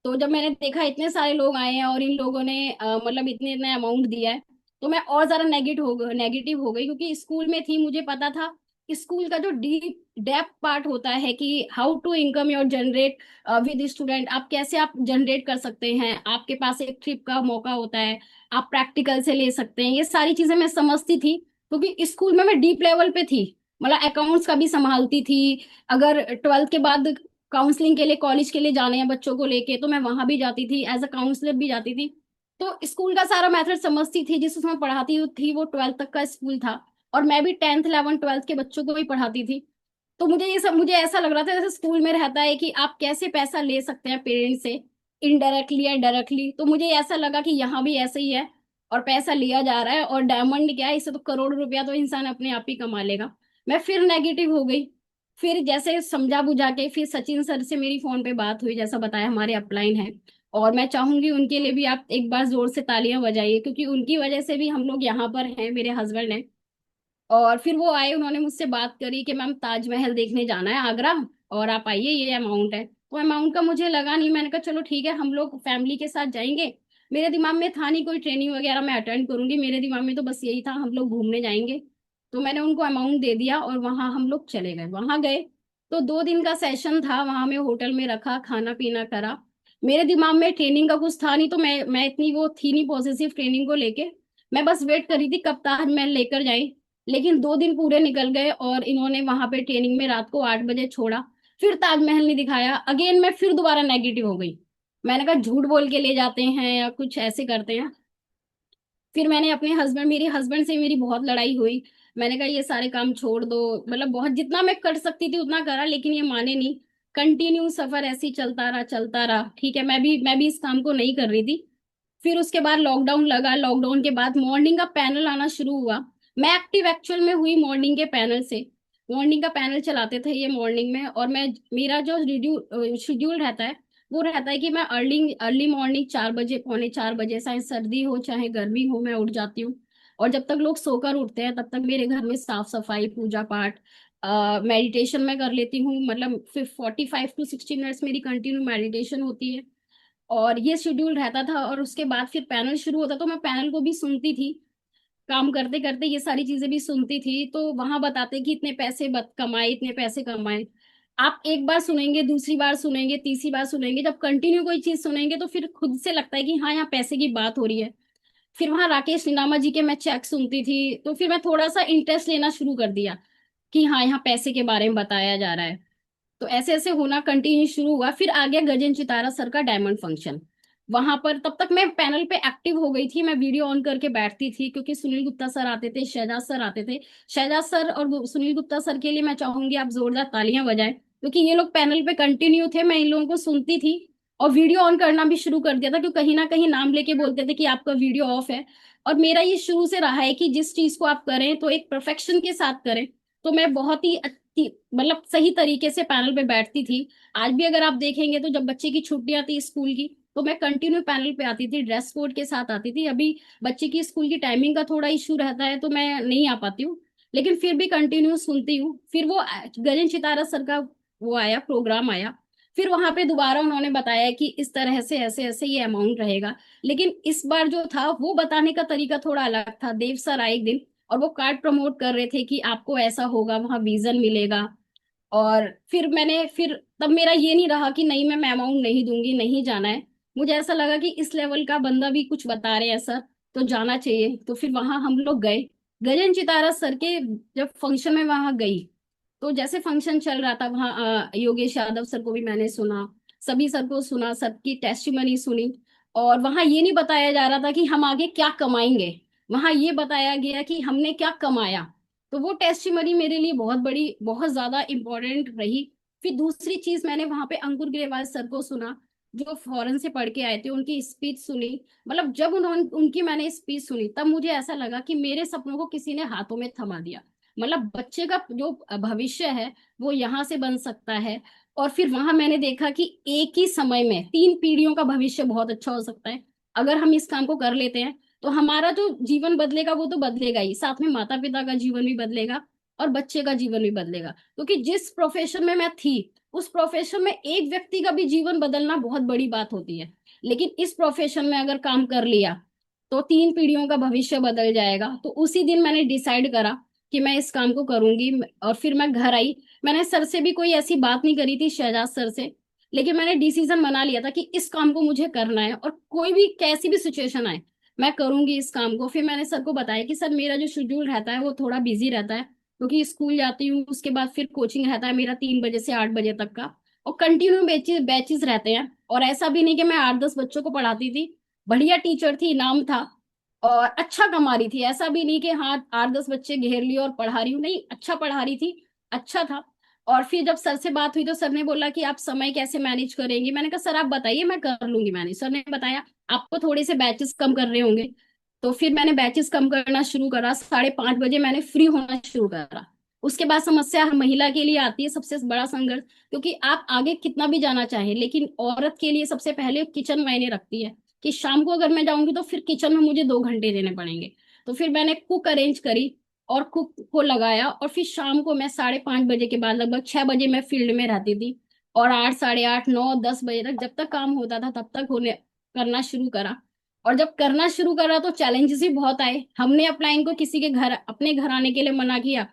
तो जब मैंने देखा इतने सारे लोग आए हैं और इन लोगों ने मतलब इतने इतने अमाउंट दिया है, तो मैं और ज्यादा नेगेटिव हो गई, क्योंकि स्कूल में थी, मुझे पता था स्कूल का जो डीप डेप्थ पार्ट होता है कि how to income your generate with student, आप कैसे आप जनरेट कर सकते हैं, आपके पास एक ट्रिप का मौका होता है, आप प्रैक्टिकल से ले सकते हैं, ये सारी चीजें मैं समझती थी, क्योंकि स्कूल में मैं डीप लेवल पे थी। मतलब अकाउंट्स का भी संभालती थी। अगर 12th के बाद काउंसलिंग के लिए कॉलेज के लिए जाने हैं बच्चों को लेके, तो मैं वहां भी जाती थी, एज अ काउंसलर भी जाती थी। तो स्कूल का सारा मेथड समझती थी। जिस उसमें पढ़ाती थी वो 12th तक का स्कूल था, और मैं भी 10th 11th 12th के बच्चों को भी पढ़ाती थी। तो मुझे ऐसा लग रहा था जैसे स्कूल में रहता है कि आप कैसे पैसा ले सकते हैं पेरेंट्स से, इनडायरेक्टली या डायरेक्टली। तो मुझे ऐसा लगा कि यहाँ भी ऐसे ही है और पैसा लिया जा रहा है, और डायमंड क्या है, इससे तो करोड़ रुपया तो इंसान अपने आप ही कमा लेगा। मैं फिर नेगेटिव हो गई। फिर जैसे समझा बुझा के फिर सचिन सर से मेरी फोन पे बात हुई, जैसा बताया हमारे अपलाइन है, और मैं चाहूंगी उनके लिए भी आप एक बार जोर से तालियां बजाइए, क्योंकि उनकी वजह से भी हम लोग यहाँ पर हैं, मेरे हस्बैंड हैं। और फिर वो आए, उन्होंने मुझसे बात करी कि मैम ताजमहल देखने जाना है आगरा, और आप आइए, ये अमाउंट है। तो अमाउंट का मुझे लगा नहीं, मैंने कहा चलो ठीक है, हम लोग फैमिली के साथ जाएंगे। मेरे दिमाग में था नहीं कोई ट्रेनिंग वगैरह मैं अटेंड करूंगी, मेरे दिमाग में तो बस यही था हम लोग घूमने जाएंगे। तो मैंने उनको अमाउंट दे दिया और वहां हम लोग चले गए। वहां गए तो 2 दिन का सेशन था, वहां में होटल में रखा, खाना पीना करा। मेरे दिमाग में ट्रेनिंग का कुछ था नहीं, तो मैं इतनी वो थी नहीं पॉजिटिव ट्रेनिंग को लेके। मैं बस वेट करी थी कब ताजमहल लेकर जाए। लेकिन 2 दिन पूरे निकल गए और इन्होंने वहां पे ट्रेनिंग में रात को 8 बजे छोड़ा, फिर ताजमहल नहीं दिखाया। अगेन मैं फिर दोबारा नेगेटिव हो गई। मैंने कहा झूठ बोल के ले जाते हैं या कुछ ऐसे करते हैं। फिर मैंने अपने मेरे हस्बैंड से मेरी बहुत लड़ाई हुई। मैंने कहा ये सारे काम छोड़ दो, मतलब बहुत जितना मैं कर सकती थी उतना करा, लेकिन ये माने नहीं। कंटिन्यू सफर ऐसे ही चलता रहा चलता रहा। ठीक है, मैं भी इस काम को नहीं कर रही थी। फिर उसके बाद लॉकडाउन लगा, लॉकडाउन के बाद मॉर्निंग का पैनल आना शुरू हुआ। मैं एक्टिव एक्चुअल में हुई मॉर्निंग के पैनल से। मॉर्निंग का पैनल चलाते थे ये मॉर्निंग में, और मैं मेरा जो शेड्यूल रहता है वो रहता है कि मैं अर्ली अर्ली मॉर्निंग 4 बजे, पौने 4 बजे, चाहे सर्दी हो चाहे गर्मी हो, मैं उठ जाती हूँ। और जब तक लोग सोकर उठते हैं तब तक मेरे घर में साफ सफाई, पूजा पाठ, मेडिटेशन मैं कर लेती हूँ। मतलब फिर 45 to 60 मिनट्स मेरी कंटिन्यू मेडिटेशन होती है। और ये शेड्यूल रहता था, और उसके बाद फिर पैनल शुरू होता तो मैं पैनल को भी सुनती थी, काम करते करते ये सारी चीजें भी सुनती थी। तो वहां बताते कि इतने पैसे कमाए, इतने पैसे कमाए। आप एक बार सुनेंगे, दूसरी बार सुनेंगे, तीसरी बार सुनेंगे, जब कंटिन्यू कोई चीज सुनेंगे तो फिर खुद से लगता है कि हाँ, यहाँ पैसे की बात हो रही है। फिर वहां राकेश नीलामा जी के मैं चेक सुनती थी, तो फिर मैं थोड़ा सा इंटरेस्ट लेना शुरू कर दिया कि हाँ, यहाँ पैसे के बारे में बताया जा रहा है। तो ऐसे ऐसे होना कंटिन्यू शुरू हुआ। फिर आ गया गजेंद्र चितारा सर का डायमंड फंक्शन। वहां पर तब तक मैं पैनल पे एक्टिव हो गई थी, मैं वीडियो ऑन करके बैठती थी, क्योंकि सुनील गुप्ता सर आते थे, शहजाद सर आते थे। शहजाद सर और सुनील गुप्ता सर के लिए मैं चाहूंगी आप जोरदार तालियां बजाएं, क्योंकि ये लोग पैनल पे कंटिन्यू थे, मैं इन लोगों को सुनती थी। और वीडियो ऑन करना भी शुरू कर दिया था, क्योंकि कहीं ना कहीं नाम लेके बोलते थे कि आपका वीडियो ऑफ है। और मेरा ये शुरू से रहा है कि जिस चीज को आप करें तो एक परफेक्शन के साथ करें। तो मैं बहुत ही मतलब सही तरीके से पैनल पे बैठती थी। आज भी अगर आप देखेंगे तो जब बच्चे की छुट्टियां थी स्कूल की, तो मैं कंटिन्यू पैनल पे आती थी, ड्रेस कोड के साथ आती थी। अभी बच्चे की स्कूल की टाइमिंग का थोड़ा इशू रहता है तो मैं नहीं आ पाती हूँ, लेकिन फिर भी कंटिन्यू सुनती हूँ। फिर वो गगन चितारा सर का वो आया, प्रोग्राम आया। फिर वहां पे दोबारा उन्होंने बताया कि इस तरह से ऐसे ऐसे ये अमाउंट रहेगा। लेकिन इस बार जो था वो बताने का तरीका थोड़ा अलग था। देव सर आए एक दिन और वो कार्ड प्रमोट कर रहे थे कि आपको ऐसा होगा, वहां विजन मिलेगा। और फिर तब मेरा ये नहीं रहा कि नहीं मैं अमाउंट नहीं दूंगी, नहीं जाना है। मुझे ऐसा लगा कि इस लेवल का बंदा भी कुछ बता रहे हैं सर, तो जाना चाहिए। तो फिर वहां हम लोग गए। गगन चितारा सर के जब फंक्शन में वहां गई, तो जैसे फंक्शन चल रहा था वहां योगेश यादव सर को भी मैंने सुना, सभी सर को सुना, सबकी टेस्टिमनी सुनी। और वहां ये नहीं बताया जा रहा था कि हम आगे क्या कमाएंगे, वहां ये बताया गया कि हमने क्या कमाया। तो वो टेस्टिमनी मेरे लिए बहुत बड़ी, बहुत ज्यादा इंपॉर्टेंट रही। फिर दूसरी चीज, मैंने वहां पे अंकुर ग्रेवाल सर को सुना, जो फॉरेन से पढ़ के आए थे, उनकी स्पीच सुनी। मतलब जब उन्होंने उनकी मैंने स्पीच सुनी, तब मुझे ऐसा लगा कि मेरे सपनों को किसी ने हाथों में थमा दिया। मतलब बच्चे का जो भविष्य है वो यहाँ से बन सकता है। और फिर वहां मैंने देखा कि एक ही समय में 3 पीढ़ियों का भविष्य बहुत अच्छा हो सकता है अगर हम इस काम को कर लेते हैं। तो हमारा जो जीवन बदलेगा वो तो बदलेगा ही, साथ में माता पिता का जीवन भी बदलेगा और बच्चे का जीवन भी बदलेगा। क्योंकि जिस प्रोफेशन में मैं थी, उस प्रोफेशन में एक व्यक्ति का भी जीवन बदलना बहुत बड़ी बात होती है। लेकिन इस प्रोफेशन में अगर काम कर लिया तो 3 पीढ़ियों का भविष्य बदल जाएगा। तो उसी दिन मैंने डिसाइड करा कि मैं इस काम को करूंगी। और फिर मैं घर आई। मैंने सर से भी कोई ऐसी बात नहीं करी थी, शहजाद सर से, लेकिन मैंने डिसीजन बना लिया था कि इस काम को मुझे करना है, और कोई भी कैसी भी सिचुएशन आए मैं करूंगी इस काम को। फिर मैंने सर को बताया कि सर मेरा जो शेड्यूल रहता है वो थोड़ा बिजी रहता है, क्योंकि स्कूल जाती हूँ, उसके बाद फिर कोचिंग रहता है मेरा 3 बजे से 8 बजे तक का, और कंटिन्यू बैचेस बैचेस रहते हैं। और ऐसा भी नहीं कि मैं 8-10 बच्चों को पढ़ाती थी, बढ़िया टीचर थी, नाम था, और अच्छा कमा रही थी। ऐसा भी नहीं कि हाँ 8-10 बच्चे घेर लिए और पढ़ा रही हूँ, नहीं, अच्छा पढ़ा रही थी, अच्छा था। और फिर जब सर से बात हुई तो सर ने बोला कि आप समय कैसे मैनेज करेंगी। मैंने कहा सर आप बताइए, मैं कर लूंगी मैनेज। सर ने बताया आपको थोड़े से बैचेस कम करने होंगे। तो फिर मैंने बैचेस कम करना शुरू करा, 5:30 बजे मैंने फ्री होना शुरू करा। उसके बाद समस्या हर महिला के लिए आती है, सबसे बड़ा संघर्ष, क्योंकि आप आगे कितना भी जाना चाहें, लेकिन औरत के लिए सबसे पहले किचन मायने रखती है। कि शाम को अगर मैं जाऊंगी तो फिर किचन में मुझे 2 घंटे देने पड़ेंगे। तो फिर मैंने कुक अरेंज करी और कुक को लगाया, और फिर शाम को मैं 5:30 बजे के बाद लगभग 6 बजे मैं फील्ड में रहती थी। और 8, 8:30, 9, 10 बजे तक जब तक काम होता था तब तक होने करना शुरू करा। और जब करना शुरू करा तो चैलेंजेस भी बहुत आए। हमने अपलाइन को किसी के घर, अपने घर आने के लिए मना किया,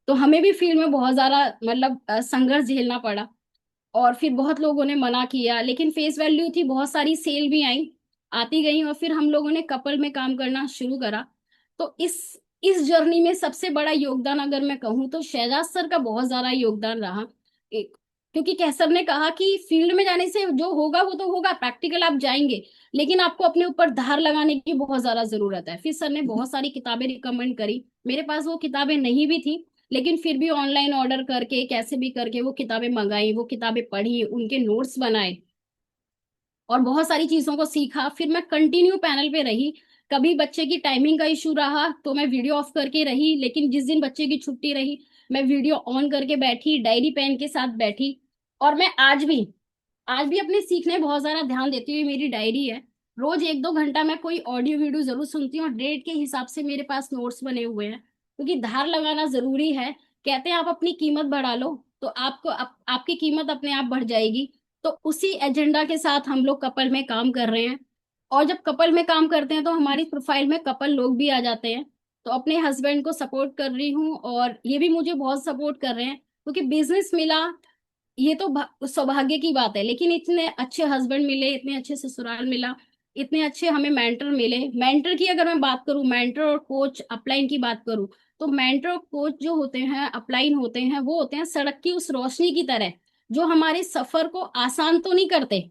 तो हमें भी फील्ड में बहुत ज्यादा मतलब संघर्ष झेलना पड़ा। और फिर बहुत लोगों ने मना किया, लेकिन फेस वैल्यू थी, बहुत सारी सेल भी आई, आती गई। और फिर हम लोगों ने कपल में काम करना शुरू करा। तो इस जर्नी में सबसे बड़ा योगदान अगर मैं कहूँ तो शहजाद सर का बहुत ज्यादा योगदान रहा। एक, क्योंकि कैसर ने कहा कि फील्ड में जाने से जो होगा वो तो होगा, प्रैक्टिकल आप जाएंगे, लेकिन आपको अपने ऊपर धार लगाने की बहुत ज्यादा जरूरत है। फिर सर ने बहुत सारी किताबें रिकमेंड करी, मेरे पास वो किताबें नहीं भी थी, लेकिन फिर भी ऑनलाइन ऑर्डर करके कैसे भी करके वो किताबें मंगाई, वो किताबें पढ़ी, उनके नोट्स बनाए, और बहुत सारी चीजों को सीखा। फिर मैं कंटिन्यू पैनल पे रही। कभी बच्चे की टाइमिंग का इशू रहा तो मैं वीडियो ऑफ करके रही, लेकिन जिस दिन बच्चे की छुट्टी रही मैं वीडियो ऑन करके बैठी, डायरी पेन के साथ बैठी। और मैं आज भी अपने सीखने बहुत ज्यादा ध्यान देती हुई, मेरी डायरी है, रोज 1-2 घंटा मैं कोई ऑडियो वीडियो जरूर सुनती हूँ, और डेट के हिसाब से मेरे पास नोट्स बने हुए हैं, क्योंकि धार लगाना जरूरी है। कहते हैं आप अपनी कीमत बढ़ा लो तो आपकी कीमत अपने आप बढ़ जाएगी। तो उसी एजेंडा के साथ हम लोग कपल में काम कर रहे हैं। और जब कपल में काम करते हैं तो हमारी प्रोफाइल में कपल लोग भी आ जाते हैं। तो अपने हस्बैंड को सपोर्ट कर रही हूँ, और ये भी मुझे बहुत सपोर्ट कर रहे हैं, क्योंकि बिजनेस मिला ये तो सौभाग्य की बात है, लेकिन इतने अच्छे हस्बैंड मिले, इतने अच्छे ससुराल मिला, इतने अच्छे हमें मेंटर मिले। मेंटर की अगर मैं बात करूं, मेंटर और कोच अपलाइन की बात करूं, तो मेंटर और कोच जो होते हैं, अपलाइन होते हैं, वो होते हैं सड़क की उस रोशनी की तरह, जो हमारे सफर को आसान तो नहीं करते,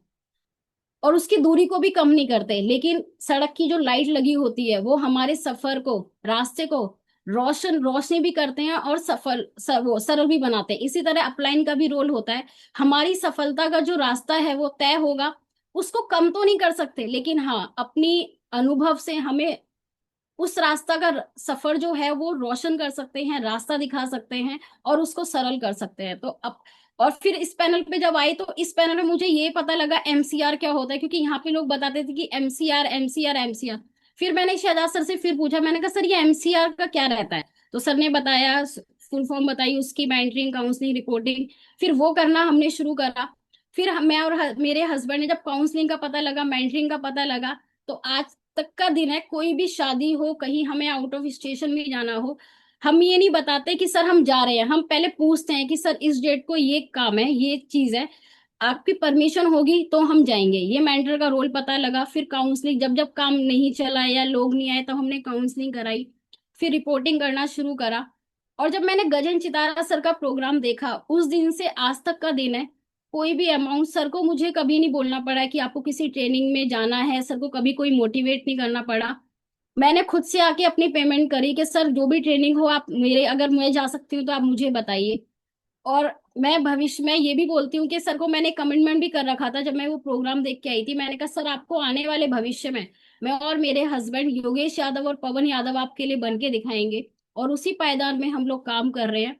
और उसकी दूरी को भी कम नहीं करते, लेकिन सड़क की जो लाइट लगी होती है वो हमारे सफर को, रास्ते को रोशनी भी करते हैं और वो सरल भी बनाते हैं। इसी तरह अपलाइन का भी रोल होता है। हमारी सफलता का जो रास्ता है वो तय होगा, उसको कम तो नहीं कर सकते, लेकिन हाँ अपनी अनुभव से हमें उस रास्ता का सफर जो है वो रोशन कर सकते हैं, रास्ता दिखा सकते हैं और उसको सरल कर सकते हैं। तो अब और फिर इस पैनल पे जब आई तो इस पैनल में मुझे ये पता लगा एमसीआर क्या होता है, क्योंकि यहाँ पे लोग बताते थे कि एमसीआर एमसीआर एमसीआर। फिर मैंने शहजाद सर से फिर पूछा, मैंने कहा सर ये एमसीआर का क्या रहता है? तो सर ने बताया, फुल फॉर्म बताई उसकी, मेंटरिंग काउंसलिंग रिपोर्टिंग। फिर वो करना हमने शुरू करा। फिर मैं और मेरे हस्बैंड ने जब काउंसलिंग का पता लगा, मेंटरिंग का पता लगा, तो आज तक का दिन है। कोई भी शादी हो, कहीं हमें आउट ऑफ स्टेशन में जाना हो, हम ये नहीं बताते कि सर हम जा रहे हैं, हम पहले पूछते हैं कि सर इस डेट को ये काम है, ये चीज है, आपकी परमिशन होगी तो हम जाएंगे। ये मेंटर का रोल पता लगा। फिर काउंसलिंग, जब जब काम नहीं चला या लोग नहीं आए तो हमने काउंसलिंग कराई। फिर रिपोर्टिंग करना शुरू करा। और जब मैंने गगन चितारा सर का प्रोग्राम देखा, उस दिन से आज तक का दिन है, कोई भी अमाउंट सर को मुझे कभी नहीं बोलना पड़ा कि आपको किसी ट्रेनिंग में जाना है, सर को कभी कोई मोटिवेट नहीं करना पड़ा। मैंने खुद से आके अपनी पेमेंट करी कि सर जो भी ट्रेनिंग हो आप मेरे, अगर मैं जा सकती हूँ तो आप मुझे बताइए। और मैं भविष्य में ये भी बोलती हूँ कि सर को मैंने कमिटमेंट भी कर रखा था, जब मैं वो प्रोग्राम देख के आई थी, मैंने कहा सर आपको आने वाले भविष्य में मैं और मेरे हस्बैंड योगेश यादव और पवन यादव आपके लिए बन के दिखाएंगे। और उसी पायदान में हम लोग काम कर रहे हैं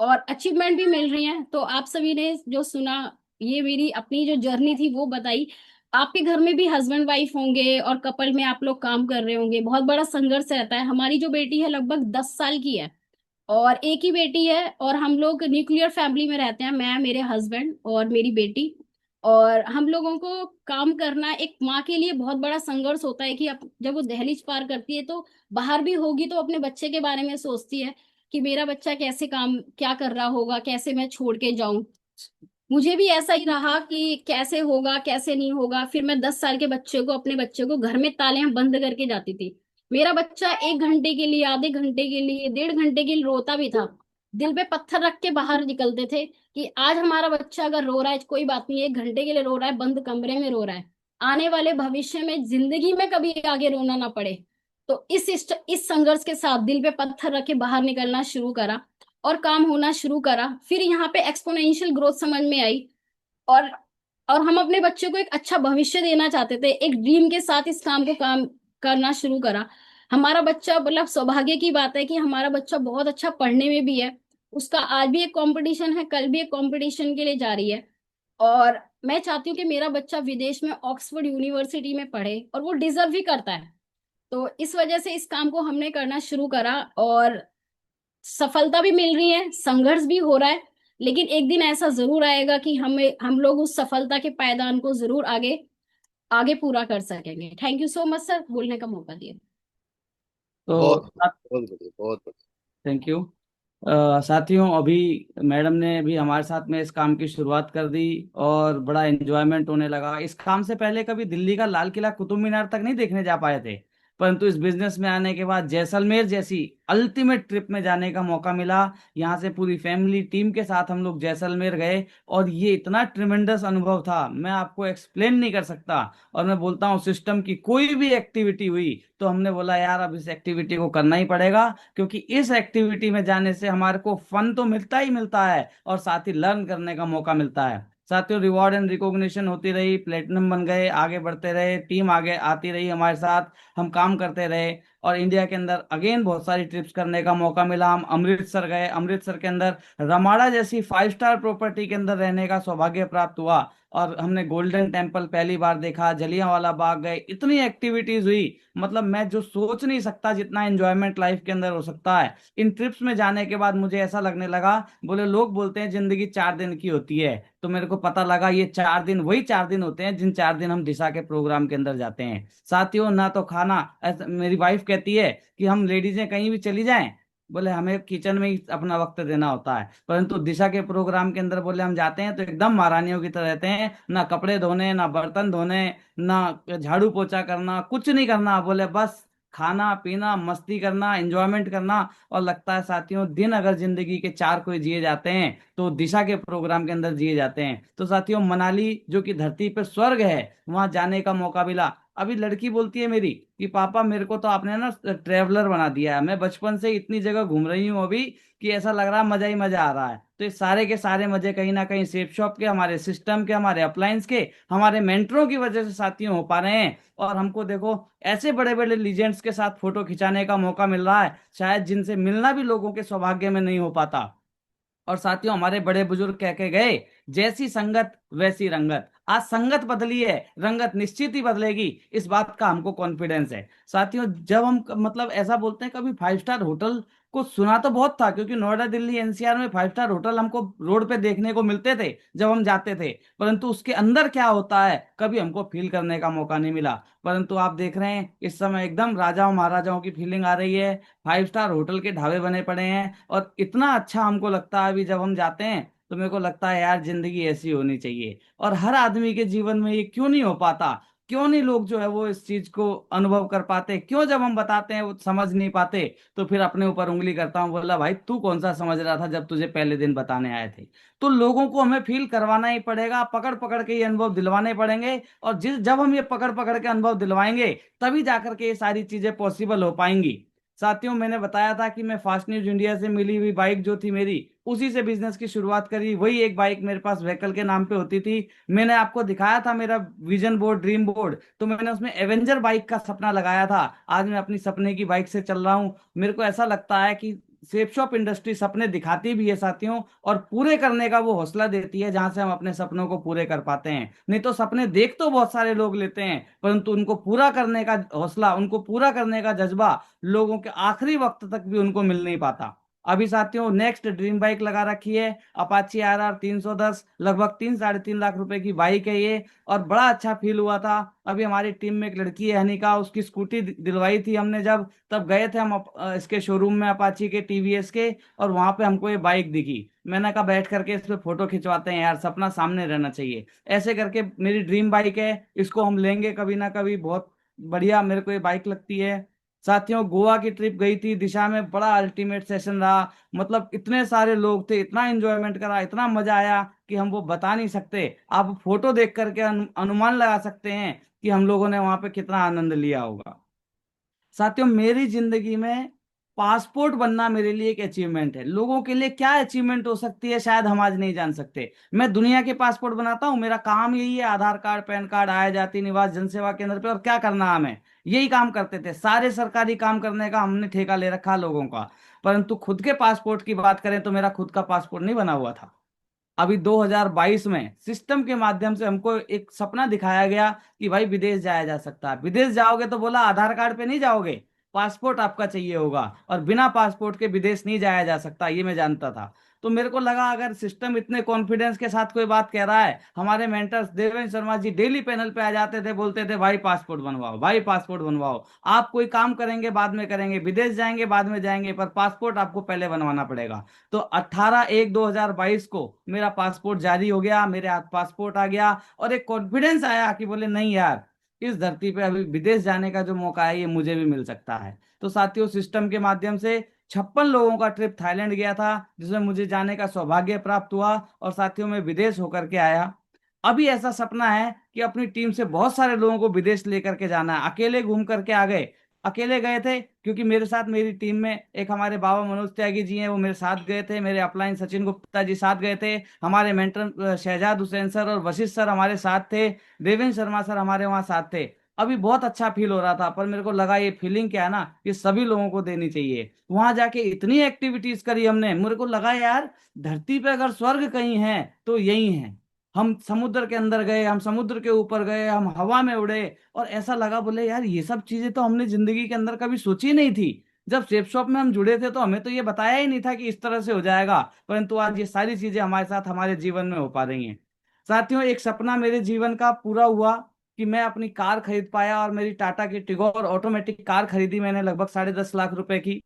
और अचीवमेंट भी मिल रही है। तो आप सभी ने जो सुना, ये मेरी अपनी जो जर्नी थी वो बताई। आपके घर में भी हस्बैंड वाइफ होंगे और कपल में आप लोग काम कर रहे होंगे, बहुत बड़ा संघर्ष रहता है। हमारी जो बेटी है लगभग 10 साल की है और एक ही बेटी है, और हम लोग न्यूक्लियर फैमिली में रहते हैं, मैं, मेरे हस्बैंड और मेरी बेटी। और हम लोगों को काम करना एक माँ के लिए बहुत बड़ा संघर्ष होता है कि जब वो दहलीज पार करती है तो बाहर भी होगी तो अपने बच्चे के बारे में सोचती है कि मेरा बच्चा कैसे काम क्या कर रहा होगा, कैसे मैं छोड़ के जाऊं। मुझे भी ऐसा ही रहा कि कैसे होगा कैसे नहीं होगा। फिर मैं 10 साल के बच्चे को, अपने बच्चे को घर में ताले बंद करके जाती थी। मेरा बच्चा 1 घंटे के लिए, आधे घंटे के लिए, 1.5 घंटे के लिए रोता भी था, दिल पे पत्थर रख के बाहर निकलते थे कि आज हमारा बच्चा अगर रो रहा है कोई बात नहीं, 1 घंटे के लिए रो रहा है, बंद कमरे में रो रहा है, आने वाले भविष्य में जिंदगी में कभी आगे रोना ना पड़े। तो इस संघर्ष के साथ दिल पे पत्थर रख के बाहर निकलना शुरू करा और काम होना शुरू करा। फिर यहाँ पे एक्सपोनेंशियल ग्रोथ समझ में आई। और और हम अपने बच्चे को एक अच्छा भविष्य देना चाहते थे, एक ड्रीम के साथ इस काम को काम करना शुरू करा। हमारा बच्चा, मतलब सौभाग्य की बात है कि हमारा बच्चा बहुत अच्छा पढ़ने में भी है। उसका आज भी एक कंपटीशन है, कल भी एक कंपटीशन के लिए जा रही है। और मैं चाहती हूँ कि मेरा बच्चा विदेश में ऑक्सफोर्ड यूनिवर्सिटी में पढ़े और वो डिजर्व भी करता है। तो इस वजह से इस काम को हमने करना शुरू करा और सफलता भी मिल रही है, संघर्ष भी हो रहा है। लेकिन एक दिन ऐसा जरूर आएगा कि हम लोग उस सफलता के पायदान को जरूर आगे आगे पूरा कर सकेंगे। Thank you so much sir, बोलने का मौका दिया। तो बहुत बहुत बढ़िया, बहुत बढ़िया। Thank you. साथियों, अभी मैडम ने भी हमारे साथ में इस काम की शुरुआत कर दी और बड़ा एंजॉयमेंट होने लगा। इस काम से पहले कभी दिल्ली का लाल किला, कुतुब मीनार तक नहीं देखने जा पाए थे, परंतु इस बिजनेस में आने के बाद जैसलमेर जैसी अल्टीमेट ट्रिप में जाने का मौका मिला। यहाँ से पूरी फैमिली टीम के साथ हम लोग जैसलमेर गए और ये इतना ट्रिमेंडस अनुभव था, मैं आपको एक्सप्लेन नहीं कर सकता। और मैं बोलता हूँ, सिस्टम की कोई भी एक्टिविटी हुई तो हमने बोला यार अब इस एक्टिविटी को करना ही पड़ेगा, क्योंकि इस एक्टिविटी में जाने से हमारे को फन तो मिलता ही मिलता है और साथ ही लर्न करने का मौका मिलता है। साथियों, रिवॉर्ड एंड रिकॉग्निशन होती रही, प्लेटिनम बन गए, आगे बढ़ते रहे, टीम आगे आती रही हमारे साथ, हम काम करते रहे। और इंडिया के अंदर अगेन बहुत सारी ट्रिप्स करने का मौका मिला। हम अमृतसर गए, अमृतसर के अंदर रमाड़ा जैसी 5 स्टार प्रॉपर्टी के अंदर रहने का सौभाग्य प्राप्त हुआ और हमने गोल्डन टेम्पल पहली बार देखा, जलियांवाला बाग गए, इतनी एक्टिविटीज हुई, मतलब मैं जो सोच नहीं सकता जितना एंजॉयमेंट लाइफ के अंदर हो सकता है। इन ट्रिप्स में जाने के बाद मुझे ऐसा लगने लगा, बोले लोग बोलते हैं जिंदगी 4 दिन की होती है, तो मेरे को पता लगा ये 4 दिन वही 4 दिन होते हैं जिन 4 दिन हम दिशा के प्रोग्राम के अंदर जाते हैं। साथियों, ना तो खाना, मेरी वाइफ कहती है कि हम लेडीजें कहीं भी चली जाएं, बोले हमें किचन में ही अपना वक्त देना होता है, परंतु दिशा के प्रोग्राम के अंदर बोले हम जाते हैं तो एकदम महारानियों की तरह रहते हैं, ना कपड़े धोने, ना बर्तन धोने, ना झाड़ू पोछा करना, कुछ नहीं करना, बोले बस खाना पीना, मस्ती करना, एंजॉयमेंट करना। और लगता है साथियों, दिन अगर जिंदगी के चार कोई जिए जाते हैं तो दिशा के प्रोग्राम के अंदर जिए जाते हैं। तो साथियों, मनाली जो कि धरती पर स्वर्ग है, वहां जाने का मौका मिला। अभी लड़की बोलती है मेरी कि पापा मेरे को तो आपने ना ट्रेवलर बना दिया है, मैं बचपन से इतनी जगह घूम रही हूँ अभी कि ऐसा लग रहा है मजा ही मजा आ रहा है। तो ये सारे के सारे मजे कहीं ना कहीं सेफ शॉप के, हमारे सिस्टम के, हमारे अप्लायंस के, हमारे मेंटरों की वजह से साथियों हो पा रहे हैं। और हमको देखो, ऐसे बड़े बड़े लीजेंड्स के साथ फोटो खिंचाने का मौका मिल रहा है, शायद जिनसे मिलना भी लोगों के सौभाग्य में नहीं हो पाता। और साथियों, हमारे बड़े बुजुर्ग कह के गए, जैसी संगत वैसी रंगत। आज संगत बदली है, रंगत निश्चित ही बदलेगी, इस बात का हमको कॉन्फिडेंस है। साथियों, जब हम मतलब ऐसा बोलते हैं, कभी 5 स्टार होटल को सुना तो बहुत था, क्योंकि नोएडा दिल्ली एनसीआर में 5 स्टार होटल हमको रोड पे देखने को मिलते थे जब हम जाते थे, परंतु उसके अंदर क्या होता है कभी हमको फील करने का मौका नहीं मिला। परंतु आप देख रहे हैं इस समय एकदम राजाओं महाराजाओं की फीलिंग आ रही है। 5 स्टार होटल के ढाबे बने पड़े हैं, और इतना अच्छा हमको लगता है अभी जब हम जाते हैं, तो मेरे को लगता है यार जिंदगी ऐसी होनी चाहिए। और हर आदमी के जीवन में ये क्यों नहीं हो पाता? क्यों नहीं लोग जो है वो इस चीज को अनुभव कर पाते? क्यों जब हम बताते हैं वो समझ नहीं पाते? तो फिर अपने ऊपर उंगली करता हूँ, बोला भाई तू कौन सा समझ रहा था जब तुझे पहले दिन बताने आए थे? तो लोगों को हमें फील करवाना ही पड़ेगा, पकड़ पकड़ के ये अनुभव दिलवाने पड़ेंगे। और जब हम ये पकड़ पकड़ के अनुभव दिलवाएंगे, तभी जाकर के ये सारी चीजें पॉसिबल हो पाएंगी। साथियों, मैंने बताया था कि मैं फास्ट न्यूज इंडिया से मिली हुई बाइक जो थी मेरी, उसी से बिजनेस की शुरुआत करी। वही एक बाइक मेरे पास व्हीकल के नाम पे होती थी। मैंने आपको दिखाया था मेरा विजन बोर्ड, ड्रीम बोर्ड, तो मैंने उसमें एवेंजर बाइक का सपना लगाया था। आज मैं अपनी सपने की बाइक से चल रहा हूँ। मेरे को ऐसा लगता है कि सेफ शॉप इंडस्ट्री सपने दिखाती भी है साथियों, और पूरे करने का वो हौसला देती है, जहां से हम अपने सपनों को पूरे कर पाते हैं। नहीं तो सपने देख तो बहुत सारे लोग लेते हैं, परंतु उनको पूरा करने का हौसला, उनको पूरा करने का जज्बा लोगों के आखिरी वक्त तक भी उनको मिल नहीं पाता। अभी साथियों, नेक्स्ट ड्रीम बाइक लगा रखी है, अपाची RR 310, लगभग 3-3.5 लाख रुपए की बाइक है ये। और बड़ा अच्छा फील हुआ था। अभी हमारी टीम में एक लड़की है हनिका, उसकी स्कूटी दिलवाई थी हमने जब, तब गए थे हम इसके शोरूम में, अपाची के, टीवीएस के। और वहां पे हमको ये बाइक दिखी। मैंने कहा बैठ करके इस पे फोटो खिंचवाते हैं यार, सपना सामने रहना चाहिए। ऐसे करके मेरी ड्रीम बाइक है, इसको हम लेंगे कभी ना कभी। बहुत बढ़िया मेरे को ये बाइक लगती है। साथियों, गोवा की ट्रिप गई थी दिशा में, बड़ा अल्टीमेट सेशन रहा। मतलब इतने सारे लोग थे, इतना एंजॉयमेंट करा, इतना मजा आया कि हम वो बता नहीं सकते। आप फोटो देख करके अनुमान लगा सकते हैं कि हम लोगों ने वहां पे कितना आनंद लिया होगा। साथियों, मेरी जिंदगी में पासपोर्ट बनना मेरे लिए एक अचीवमेंट है। लोगों के लिए क्या अचीवमेंट हो सकती है शायद हम आज नहीं जान सकते। मैं दुनिया के पासपोर्ट बनाता हूँ, मेरा काम यही है, आधार कार्ड, पैन कार्ड, आय जाति निवास, जनसेवा केंद्र पे। और क्या करना हमें, यही काम करते थे, सारे सरकारी काम करने का हमने ठेका ले रखा लोगों का। परंतु खुद के पासपोर्ट की बात करें तो मेरा खुद का पासपोर्ट नहीं बना हुआ था। अभी 2022 में सिस्टम के माध्यम से हमको एक सपना दिखाया गया कि भाई विदेश जाया जा सकता है। विदेश जाओगे तो बोला आधार कार्ड पे नहीं जाओगे, पासपोर्ट आपका चाहिए होगा, और बिना पासपोर्ट के विदेश नहीं जाया जा सकता, ये मैं जानता था। तो मेरे को लगा अगर सिस्टम इतने कॉन्फिडेंस के साथ कोई बात कह रहा है, हमारे mentors Devendra Sharma ji daily panel पे आ जाते थे, बोलते थे भाई पासपोर्ट बनवाओ, भाई पासपोर्ट बनवाओ। आप कोई काम करेंगे बाद में करेंगे, विदेश जाएंगे बाद में जाएंगे, पर पासपोर्ट आपको पहले बनवाना पड़ेगा। तो 18/1/2022 को मेरा पासपोर्ट जारी हो गया, मेरे हाथ पासपोर्ट आ गया। और एक कॉन्फिडेंस आया कि बोले नहीं यार, इस धरती पे अभी विदेश जाने का जो मौका है ये मुझे भी मिल सकता है। तो साथियों, सिस्टम के माध्यम से 56 लोगों का ट्रिप थाईलैंड गया था, जिसमें मुझे जाने का सौभाग्य प्राप्त हुआ। और साथियों, मैं विदेश होकर के आया। अभी ऐसा सपना है कि अपनी टीम से बहुत सारे लोगों को विदेश लेकर के जाना है। अकेले घूम करके आ गए, अकेले गए थे, क्योंकि मेरे साथ मेरी टीम में एक हमारे बाबा मनोज त्यागी जी हैं, वो मेरे साथ गए थे, मेरे अपलाइन सचिन गुप्ता जी साथ गए थे, हमारे मेंटर शहजाद हुसैन सर और वशिष्ठ सर हमारे साथ थे, देवेंद्र शर्मा सर हमारे वहाँ साथ थे। अभी बहुत अच्छा फील हो रहा था, पर मेरे को लगा ये फीलिंग क्या है ना, ये सभी लोगों को देनी चाहिए। वहां जाके इतनी एक्टिविटीज करी हमने, मेरे को लगा यार धरती पे अगर स्वर्ग कहीं है तो यही है। हम समुद्र के अंदर गए, हम समुद्र के ऊपर गए, हम हवा में उड़े, और ऐसा लगा बोले यार ये सब चीजें तो हमने जिंदगी के अंदर कभी सोची नहीं थी। जब सेफ शॉप में हम जुड़े थे तो हमें तो ये बताया ही नहीं था कि इस तरह से हो जाएगा, परंतु आज ये सारी चीजें हमारे साथ हमारे जीवन में हो पा रही हैं। साथियों, एक सपना मेरे जीवन का पूरा हुआ कि मैं अपनी कार खरीद पाया, और मेरी टाटा की टिगोर ऑटोमेटिक कार खरीदी मैंने, लगभग 10.5 लाख रुपए की।